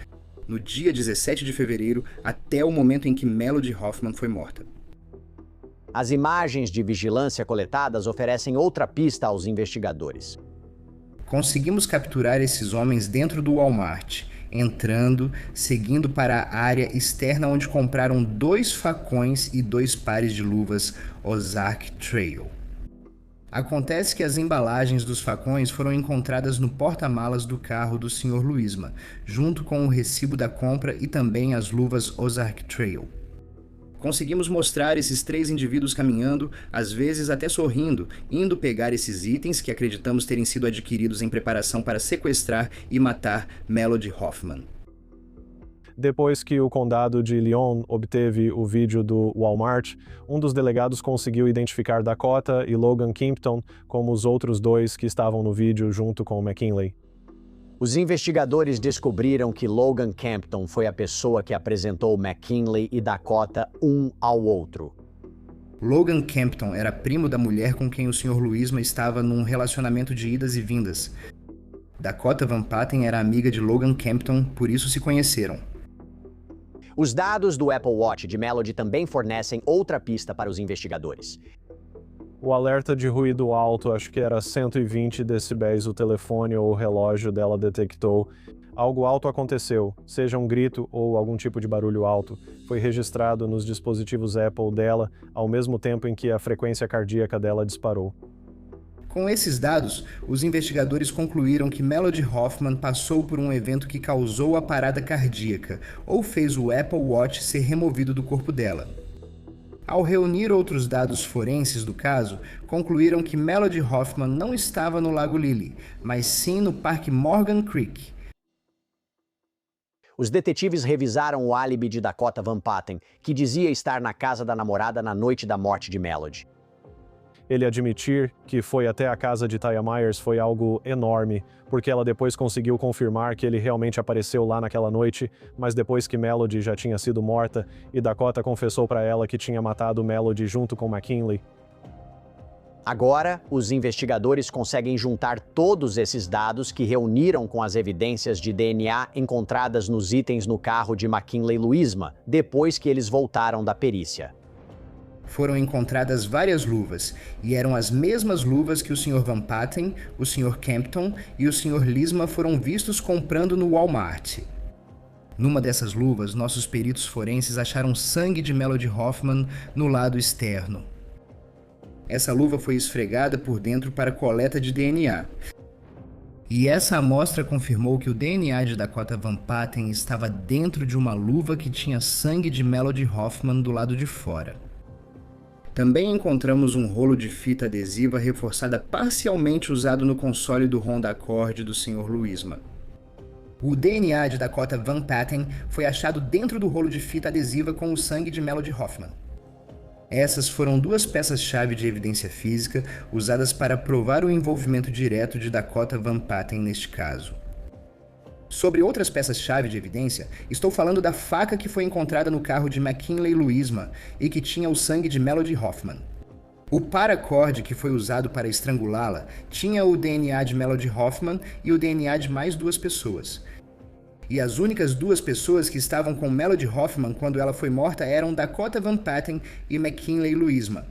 no dia 17 de fevereiro, até o momento em que Melody Hoffman foi morta. As imagens de vigilância coletadas oferecem outra pista aos investigadores. Conseguimos capturar esses homens dentro do Walmart, entrando, seguindo para a área externa onde compraram 2 facões e 2 pares de luvas Ozark Trail. Acontece que as embalagens dos facões foram encontradas no porta-malas do carro do Sr. Luisma, junto com o recibo da compra e também as luvas Ozark Trail. Conseguimos mostrar esses 3 indivíduos caminhando, às vezes até sorrindo, indo pegar esses itens que acreditamos terem sido adquiridos em preparação para sequestrar e matar Melody Hoffman. Depois que o condado de Lyon obteve o vídeo do Walmart, um dos delegados conseguiu identificar Dakota e Logan Kimpton como os outros 2 que estavam no vídeo junto com McKinley. Os investigadores descobriram que Logan Campton foi a pessoa que apresentou McKinley e Dakota um ao outro. Logan Campton era primo da mulher com quem o Sr. Luisma estava num relacionamento de idas e vindas. Dakota Van Patten era amiga de Logan Campton, por isso se conheceram. Os dados do Apple Watch de Melody também fornecem outra pista para os investigadores. O alerta de ruído alto, acho que era 120 decibéis, o telefone ou o relógio dela detectou. Algo alto aconteceu, seja um grito ou algum tipo de barulho alto. Foi registrado nos dispositivos Apple dela, ao mesmo tempo em que a frequência cardíaca dela disparou. Com esses dados, os investigadores concluíram que Melody Hoffman passou por um evento que causou a parada cardíaca, ou fez o Apple Watch ser removido do corpo dela. Ao reunir outros dados forenses do caso, concluíram que Melody Hoffman não estava no Lago Lily, mas sim no Parque Morgan Creek. Os detetives revisaram o álibi de Dakota Van Patten, que dizia estar na casa da namorada na noite da morte de Melody. Ele admitir que foi até a casa de Taya Myers foi algo enorme, porque ela depois conseguiu confirmar que ele realmente apareceu lá naquela noite, mas depois que Melody já tinha sido morta, e Dakota confessou para ela que tinha matado Melody junto com McKinley. Agora, os investigadores conseguem juntar todos esses dados que reuniram com as evidências de DNA encontradas nos itens no carro de McKinley Luisma, depois que eles voltaram da perícia. Foram encontradas várias luvas, e eram as mesmas luvas que o Sr. Van Patten, o Sr. Campton e o Sr. Lisma foram vistos comprando no Walmart. Numa dessas luvas, nossos peritos forenses acharam sangue de Melody Hoffman no lado externo. Essa luva foi esfregada por dentro para coleta de DNA. E essa amostra confirmou que o DNA de Dakota Van Patten estava dentro de uma luva que tinha sangue de Melody Hoffman do lado de fora. Também encontramos um rolo de fita adesiva reforçada parcialmente usado no console do Honda Accord do Sr. Luisma. O DNA de Dakota Van Patten foi achado dentro do rolo de fita adesiva com o sangue de Melody Hoffman. Essas foram duas peças-chave de evidência física usadas para provar o envolvimento direto de Dakota Van Patten neste caso. Sobre outras peças-chave de evidência, estou falando da faca que foi encontrada no carro de McKinley Luisma e que tinha o sangue de Melody Hoffman. O paracord que foi usado para estrangulá-la tinha o DNA de Melody Hoffman e o DNA de mais duas pessoas. E as únicas duas pessoas que estavam com Melody Hoffman quando ela foi morta eram Dakota Van Patten e McKinley Luisma.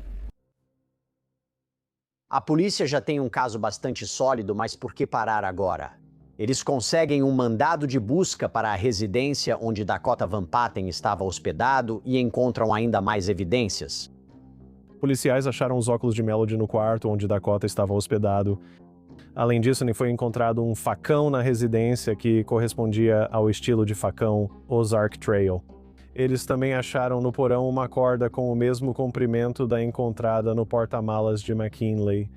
A polícia já tem um caso bastante sólido, mas por que parar agora? Eles conseguem um mandado de busca para a residência onde Dakota Van Patten estava hospedado e encontram ainda mais evidências. Policiais acharam os óculos de Melody no quarto onde Dakota estava hospedado. Além disso, foi encontrado um facão na residência que correspondia ao estilo de facão Ozark Trail. Eles também acharam no porão uma corda com o mesmo comprimento da encontrada no porta-malas de McKinley.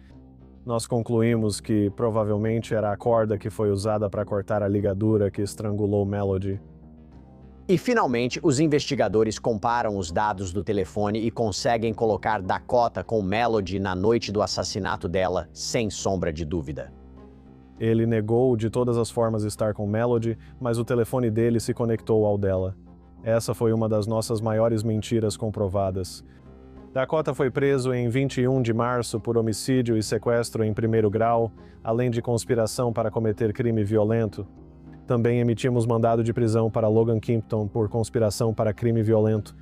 Nós concluímos que provavelmente era a corda que foi usada para cortar a ligadura que estrangulou Melody. E finalmente, os investigadores comparam os dados do telefone e conseguem colocar Dakota com Melody na noite do assassinato dela, sem sombra de dúvida. Ele negou de todas as formas estar com Melody, mas o telefone dele se conectou ao dela. Essa foi uma das nossas maiores mentiras comprovadas. Dakota foi preso em 21 de março por homicídio e sequestro em primeiro grau, além de conspiração para cometer crime violento. Também emitimos mandado de prisão para Logan Kimpton por conspiração para crime violento.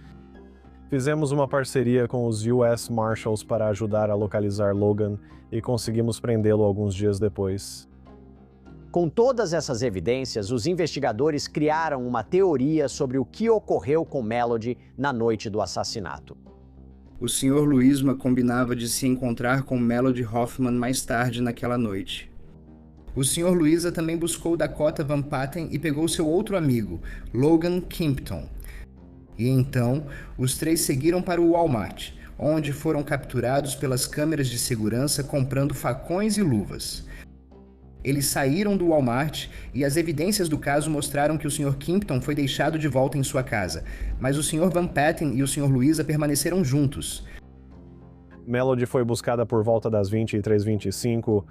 Fizemos uma parceria com os US Marshals para ajudar a localizar Logan e conseguimos prendê-lo alguns dias depois. Com todas essas evidências, os investigadores criaram uma teoria sobre o que ocorreu com Melody na noite do assassinato. O Sr. Luisma combinava de se encontrar com Melody Hoffman mais tarde naquela noite. O Sr. Luisa também buscou Dakota Van Patten e pegou seu outro amigo, Logan Kimpton. E então, os três seguiram para o Walmart, onde foram capturados pelas câmeras de segurança comprando facões e luvas. Eles saíram do Walmart e as evidências do caso mostraram que o Sr. Kimpton foi deixado de volta em sua casa, mas o Sr. Van Patten e o Sr. Luisa permaneceram juntos. Melody foi buscada por volta das 23h25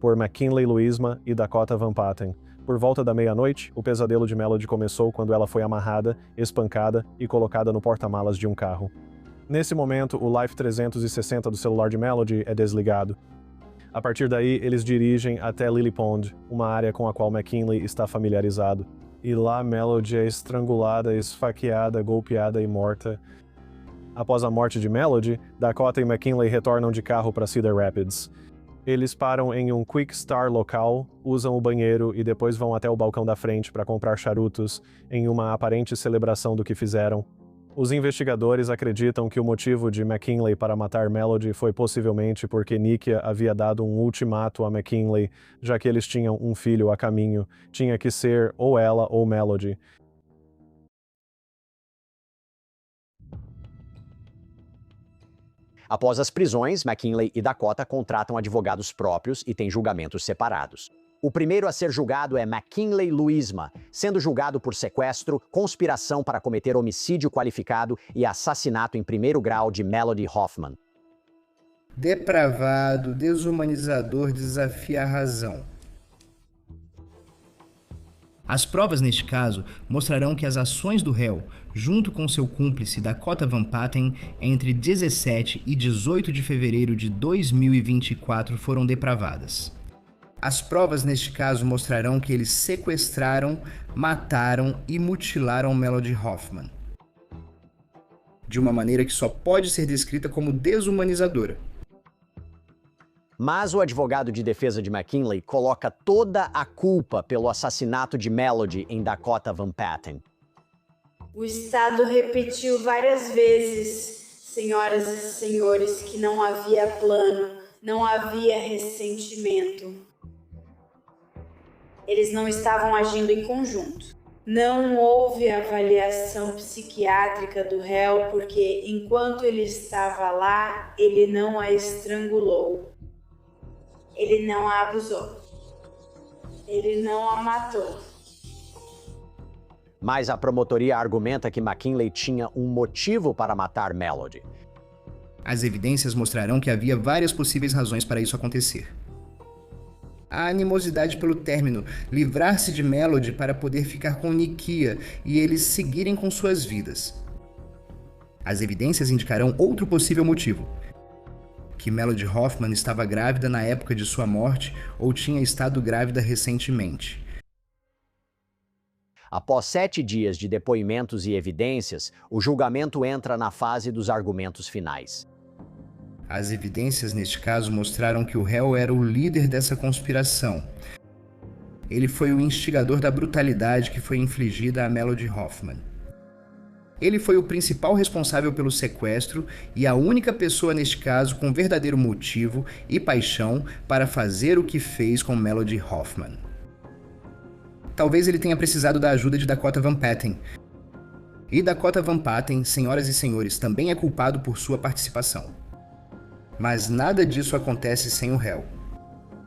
por McKinley Luisma e Dakota Van Patten. Por volta da meia-noite, o pesadelo de Melody começou quando ela foi amarrada, espancada e colocada no porta-malas de um carro. Nesse momento, o Life 360 do celular de Melody é desligado. A partir daí, eles dirigem até Lily Pond, uma área com a qual McKinley está familiarizado. E lá, Melody é estrangulada, esfaqueada, golpeada e morta. Após a morte de Melody, Dakota e McKinley retornam de carro para Cedar Rapids. Eles param em um Quick Star local, usam o banheiro e depois vão até o balcão da frente para comprar charutos, em uma aparente celebração do que fizeram. Os investigadores acreditam que o motivo de McKinley para matar Melody foi possivelmente porque Nikia havia dado um ultimato a McKinley, já que eles tinham um filho a caminho. Tinha que ser ou ela ou Melody. Após as prisões, McKinley e Dakota contratam advogados próprios e têm julgamentos separados. O primeiro a ser julgado é McKinley Luisma, sendo julgado por sequestro, conspiração para cometer homicídio qualificado e assassinato em primeiro grau de Melody Hoffman. Depravado, desumanizador, desafia a razão. As provas neste caso mostrarão que as ações do réu, junto com seu cúmplice Dakota Van Patten, entre 17 e 18 de fevereiro de 2024 foram depravadas. As provas neste caso mostrarão que eles sequestraram, mataram e mutilaram Melody Hoffman, de uma maneira que só pode ser descrita como desumanizadora. Mas o advogado de defesa de McKinley coloca toda a culpa pelo assassinato de Melody em Dakota Van Patten. O Estado repetiu várias vezes, senhoras e senhores, que não havia plano, não havia ressentimento. Eles não estavam agindo em conjunto. Não houve avaliação psiquiátrica do réu porque, enquanto ele estava lá, ele não a estrangulou. Ele não a abusou. Ele não a matou. Mas a promotoria argumenta que McKinley tinha um motivo para matar Melody. As evidências mostrarão que havia várias possíveis razões para isso acontecer. A animosidade pelo término, livrar-se de Melody para poder ficar com Nikia e eles seguirem com suas vidas. As evidências indicarão outro possível motivo: que Melody Hoffman estava grávida na época de sua morte ou tinha estado grávida recentemente. Após 7 dias de depoimentos e evidências, o julgamento entra na fase dos argumentos finais. As evidências neste caso mostraram que o réu era o líder dessa conspiração. Ele foi o instigador da brutalidade que foi infligida a Melody Hoffman. Ele foi o principal responsável pelo sequestro e a única pessoa neste caso com verdadeiro motivo e paixão para fazer o que fez com Melody Hoffman. Talvez ele tenha precisado da ajuda de Dakota Van Patten. E Dakota Van Patten, senhoras e senhores, também é culpado por sua participação. Mas nada disso acontece sem o réu.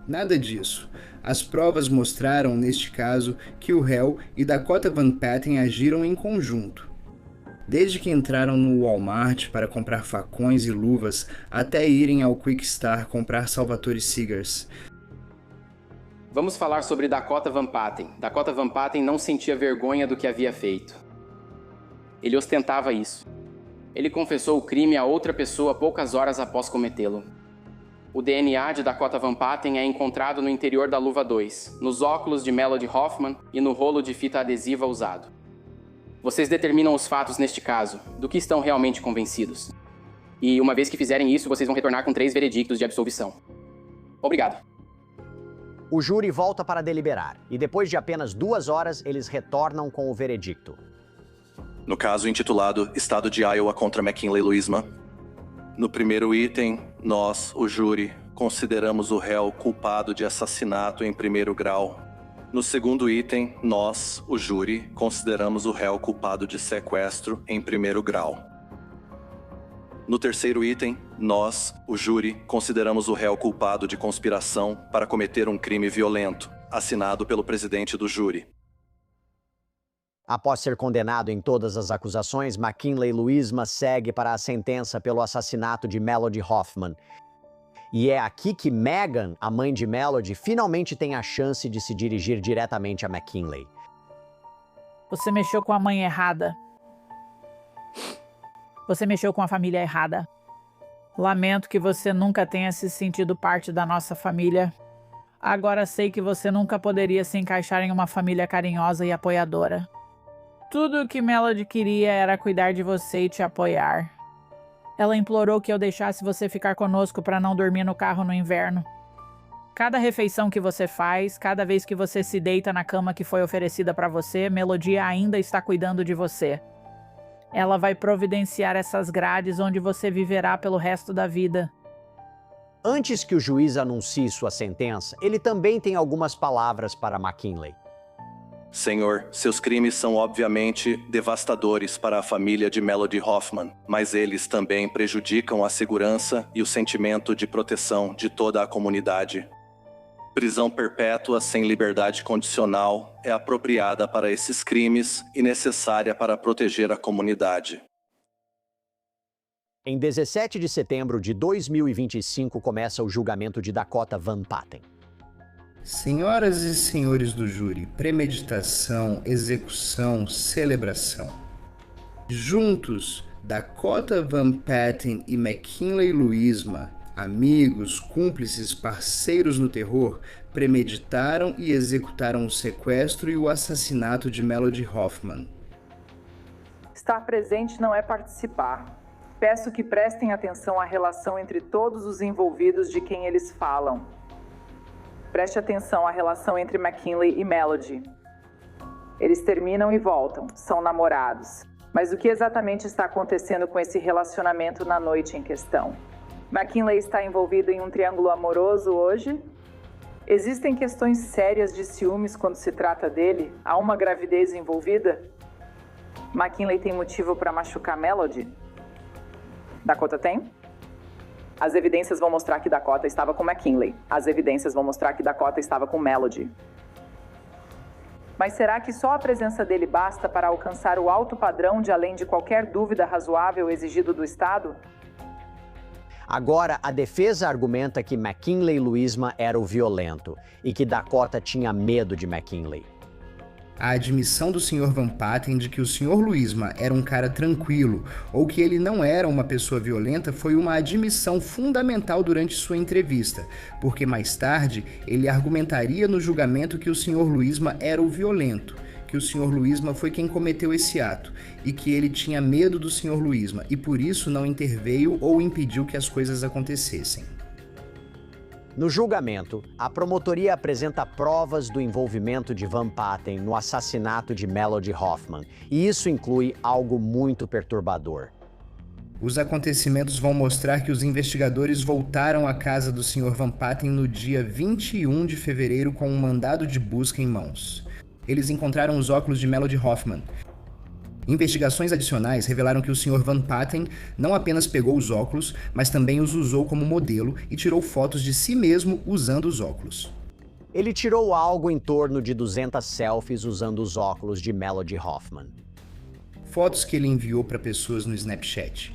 Nada disso. As provas mostraram, neste caso, que o réu e Dakota Van Patten agiram em conjunto. Desde que entraram no Walmart para comprar facões e luvas, até irem ao Quick Star comprar Salvatore Cigars. Vamos falar sobre Dakota Van Patten. Dakota Van Patten não sentia vergonha do que havia feito. Ele ostentava isso. Ele confessou o crime a outra pessoa poucas horas após cometê-lo. O DNA de Dakota Van Patten é encontrado no interior da luva 2, nos óculos de Melody Hoffman e no rolo de fita adesiva usado. Vocês determinam os fatos neste caso, do que estão realmente convencidos. E uma vez que fizerem isso, vocês vão retornar com 3 veredictos de absolvição. Obrigado. O júri volta para deliberar, e depois de apenas 2 horas, eles retornam com o veredicto. No caso intitulado Estado de Iowa contra McKinley Louisma, no primeiro item, nós, o júri, consideramos o réu culpado de assassinato em primeiro grau. No segundo item, nós, o júri, consideramos o réu culpado de sequestro em primeiro grau. No terceiro item, nós, o júri, consideramos o réu culpado de conspiração para cometer um crime violento, assinado pelo presidente do júri. Após ser condenado em todas as acusações, McKinley Louisma segue para a sentença pelo assassinato de Melody Hoffman. E é aqui que Megan, a mãe de Melody, finalmente tem a chance de se dirigir diretamente a McKinley. Você mexeu com a mãe errada. Você mexeu com a família errada. Lamento que você nunca tenha se sentido parte da nossa família. Agora sei que você nunca poderia se encaixar em uma família carinhosa e apoiadora. Tudo o que Melody queria era cuidar de você e te apoiar. Ela implorou que eu deixasse você ficar conosco para não dormir no carro no inverno. Cada refeição que você faz, cada vez que você se deita na cama que foi oferecida para você, Melody ainda está cuidando de você. Ela vai providenciar essas grades onde você viverá pelo resto da vida. Antes que o juiz anuncie sua sentença, ele também tem algumas palavras para McKinley. Senhor, seus crimes são obviamente devastadores para a família de Melody Hoffman, mas eles também prejudicam a segurança e o sentimento de proteção de toda a comunidade. Prisão perpétua sem liberdade condicional é apropriada para esses crimes e necessária para proteger a comunidade. Em 17 de setembro de 2025 começa o julgamento de Dakota Van Patten. Senhoras e senhores do júri, premeditação, execução, celebração. Juntos, Dakota Van Patten e McKinley Louisma, amigos, cúmplices, parceiros no terror, premeditaram e executaram o sequestro e o assassinato de Melody Hoffman. Estar presente não é participar. peço que prestem atenção à relação entre todos os envolvidos de quem eles falam. Preste atenção à relação entre McKinley e Melody. Eles terminam e voltam, são namorados. Mas o que exatamente está acontecendo com esse relacionamento na noite em questão? McKinley está envolvido em um triângulo amoroso hoje? Existem questões sérias de ciúmes quando se trata dele? Há uma gravidez envolvida? McKinley tem motivo para machucar Melody? Dakota tem? As evidências vão mostrar que Dakota estava com McKinley. As evidências vão mostrar que Dakota estava com Melody. Mas será que só a presença dele basta para alcançar o alto padrão de além de qualquer dúvida razoável exigido do Estado? Agora, a defesa argumenta que McKinley Louisma era o violento e que Dakota tinha medo de McKinley. A admissão do Sr. Van Patten de que o Sr. Louisma era um cara tranquilo ou que ele não era uma pessoa violenta foi uma admissão fundamental durante sua entrevista, porque mais tarde ele argumentaria no julgamento que o Sr. Louisma era o violento, que o Sr. Louisma foi quem cometeu esse ato e que ele tinha medo do Sr. Louisma e por isso não interveio ou impediu que as coisas acontecessem. No julgamento, a promotoria apresenta provas do envolvimento de Van Patten no assassinato de Melody Hoffman, e isso inclui algo muito perturbador. Os acontecimentos vão mostrar que os investigadores voltaram à casa do Sr. Van Patten no dia 21 de fevereiro com um mandado de busca em mãos. Eles encontraram os óculos de Melody Hoffman. Investigações adicionais revelaram que o Sr. Van Patten não apenas pegou os óculos, mas também os usou como modelo e tirou fotos de si mesmo usando os óculos. Ele tirou algo em torno de 200 selfies usando os óculos de Melody Hoffman. Fotos que ele enviou para pessoas no Snapchat.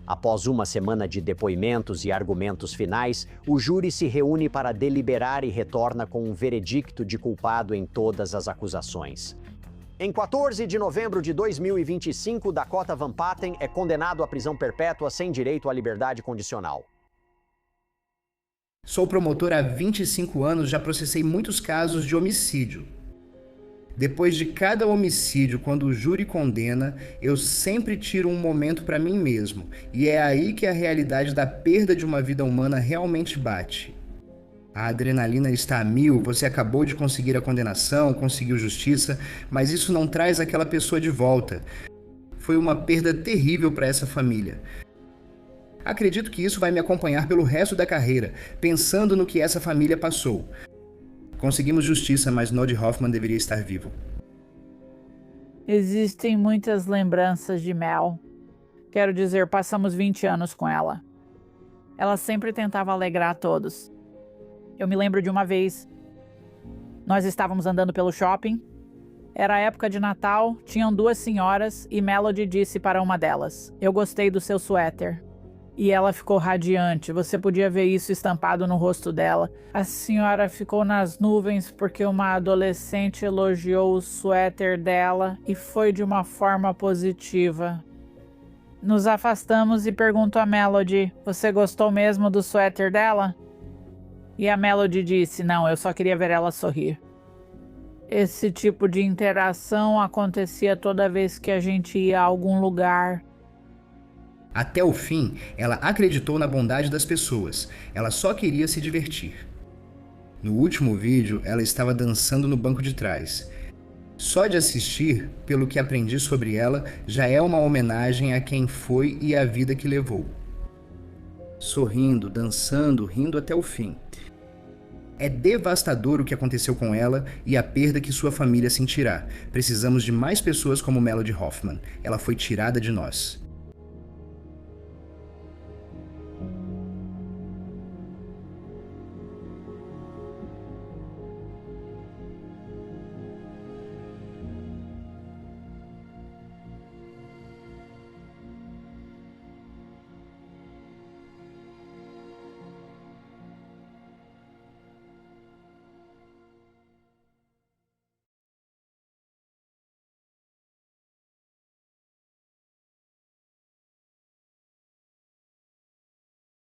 Após uma semana de depoimentos e argumentos finais, o júri se reúne para deliberar e retorna com um veredicto de culpado em todas as acusações. Em 14 de novembro de 2025, Dakota Van Patten é condenado à prisão perpétua sem direito à liberdade condicional. Sou promotor há 25 anos, já processei muitos casos de homicídio. Depois de cada homicídio, quando o júri condena, eu sempre tiro um momento para mim mesmo. E é aí que a realidade da perda de uma vida humana realmente bate. A adrenalina está a mil, você acabou de conseguir a condenação, conseguiu justiça, mas isso não traz aquela pessoa de volta. Foi uma perda terrível para essa família. Acredito que isso vai me acompanhar pelo resto da carreira, pensando no que essa família passou. Conseguimos justiça, mas Noddy Hoffman deveria estar vivo. Existem muitas lembranças de Mel. Quero dizer, passamos 20 anos com ela. Ela sempre tentava alegrar a todos. Eu me lembro de uma vez, nós estávamos andando pelo shopping, era a época de Natal, tinham duas senhoras e Melody disse para uma delas, eu gostei do seu suéter. E ela ficou radiante, você podia ver isso estampado no rosto dela. A senhora ficou nas nuvens porque uma adolescente elogiou o suéter dela e foi de uma forma positiva. Nos afastamos e perguntou a Melody, você gostou mesmo do suéter dela? E a Melody disse, não, eu só queria ver ela sorrir. Esse tipo de interação acontecia toda vez que a gente ia a algum lugar. Até o fim, ela acreditou na bondade das pessoas. Ela só queria se divertir. No último vídeo, ela estava dançando no banco de trás. Só de assistir, pelo que aprendi sobre ela, já é uma homenagem a quem foi e à vida que levou. Sorrindo, dançando, rindo até o fim. É devastador o que aconteceu com ela e a perda que sua família sentirá. Precisamos de mais pessoas como Melody Hoffman. Ela foi tirada de nós.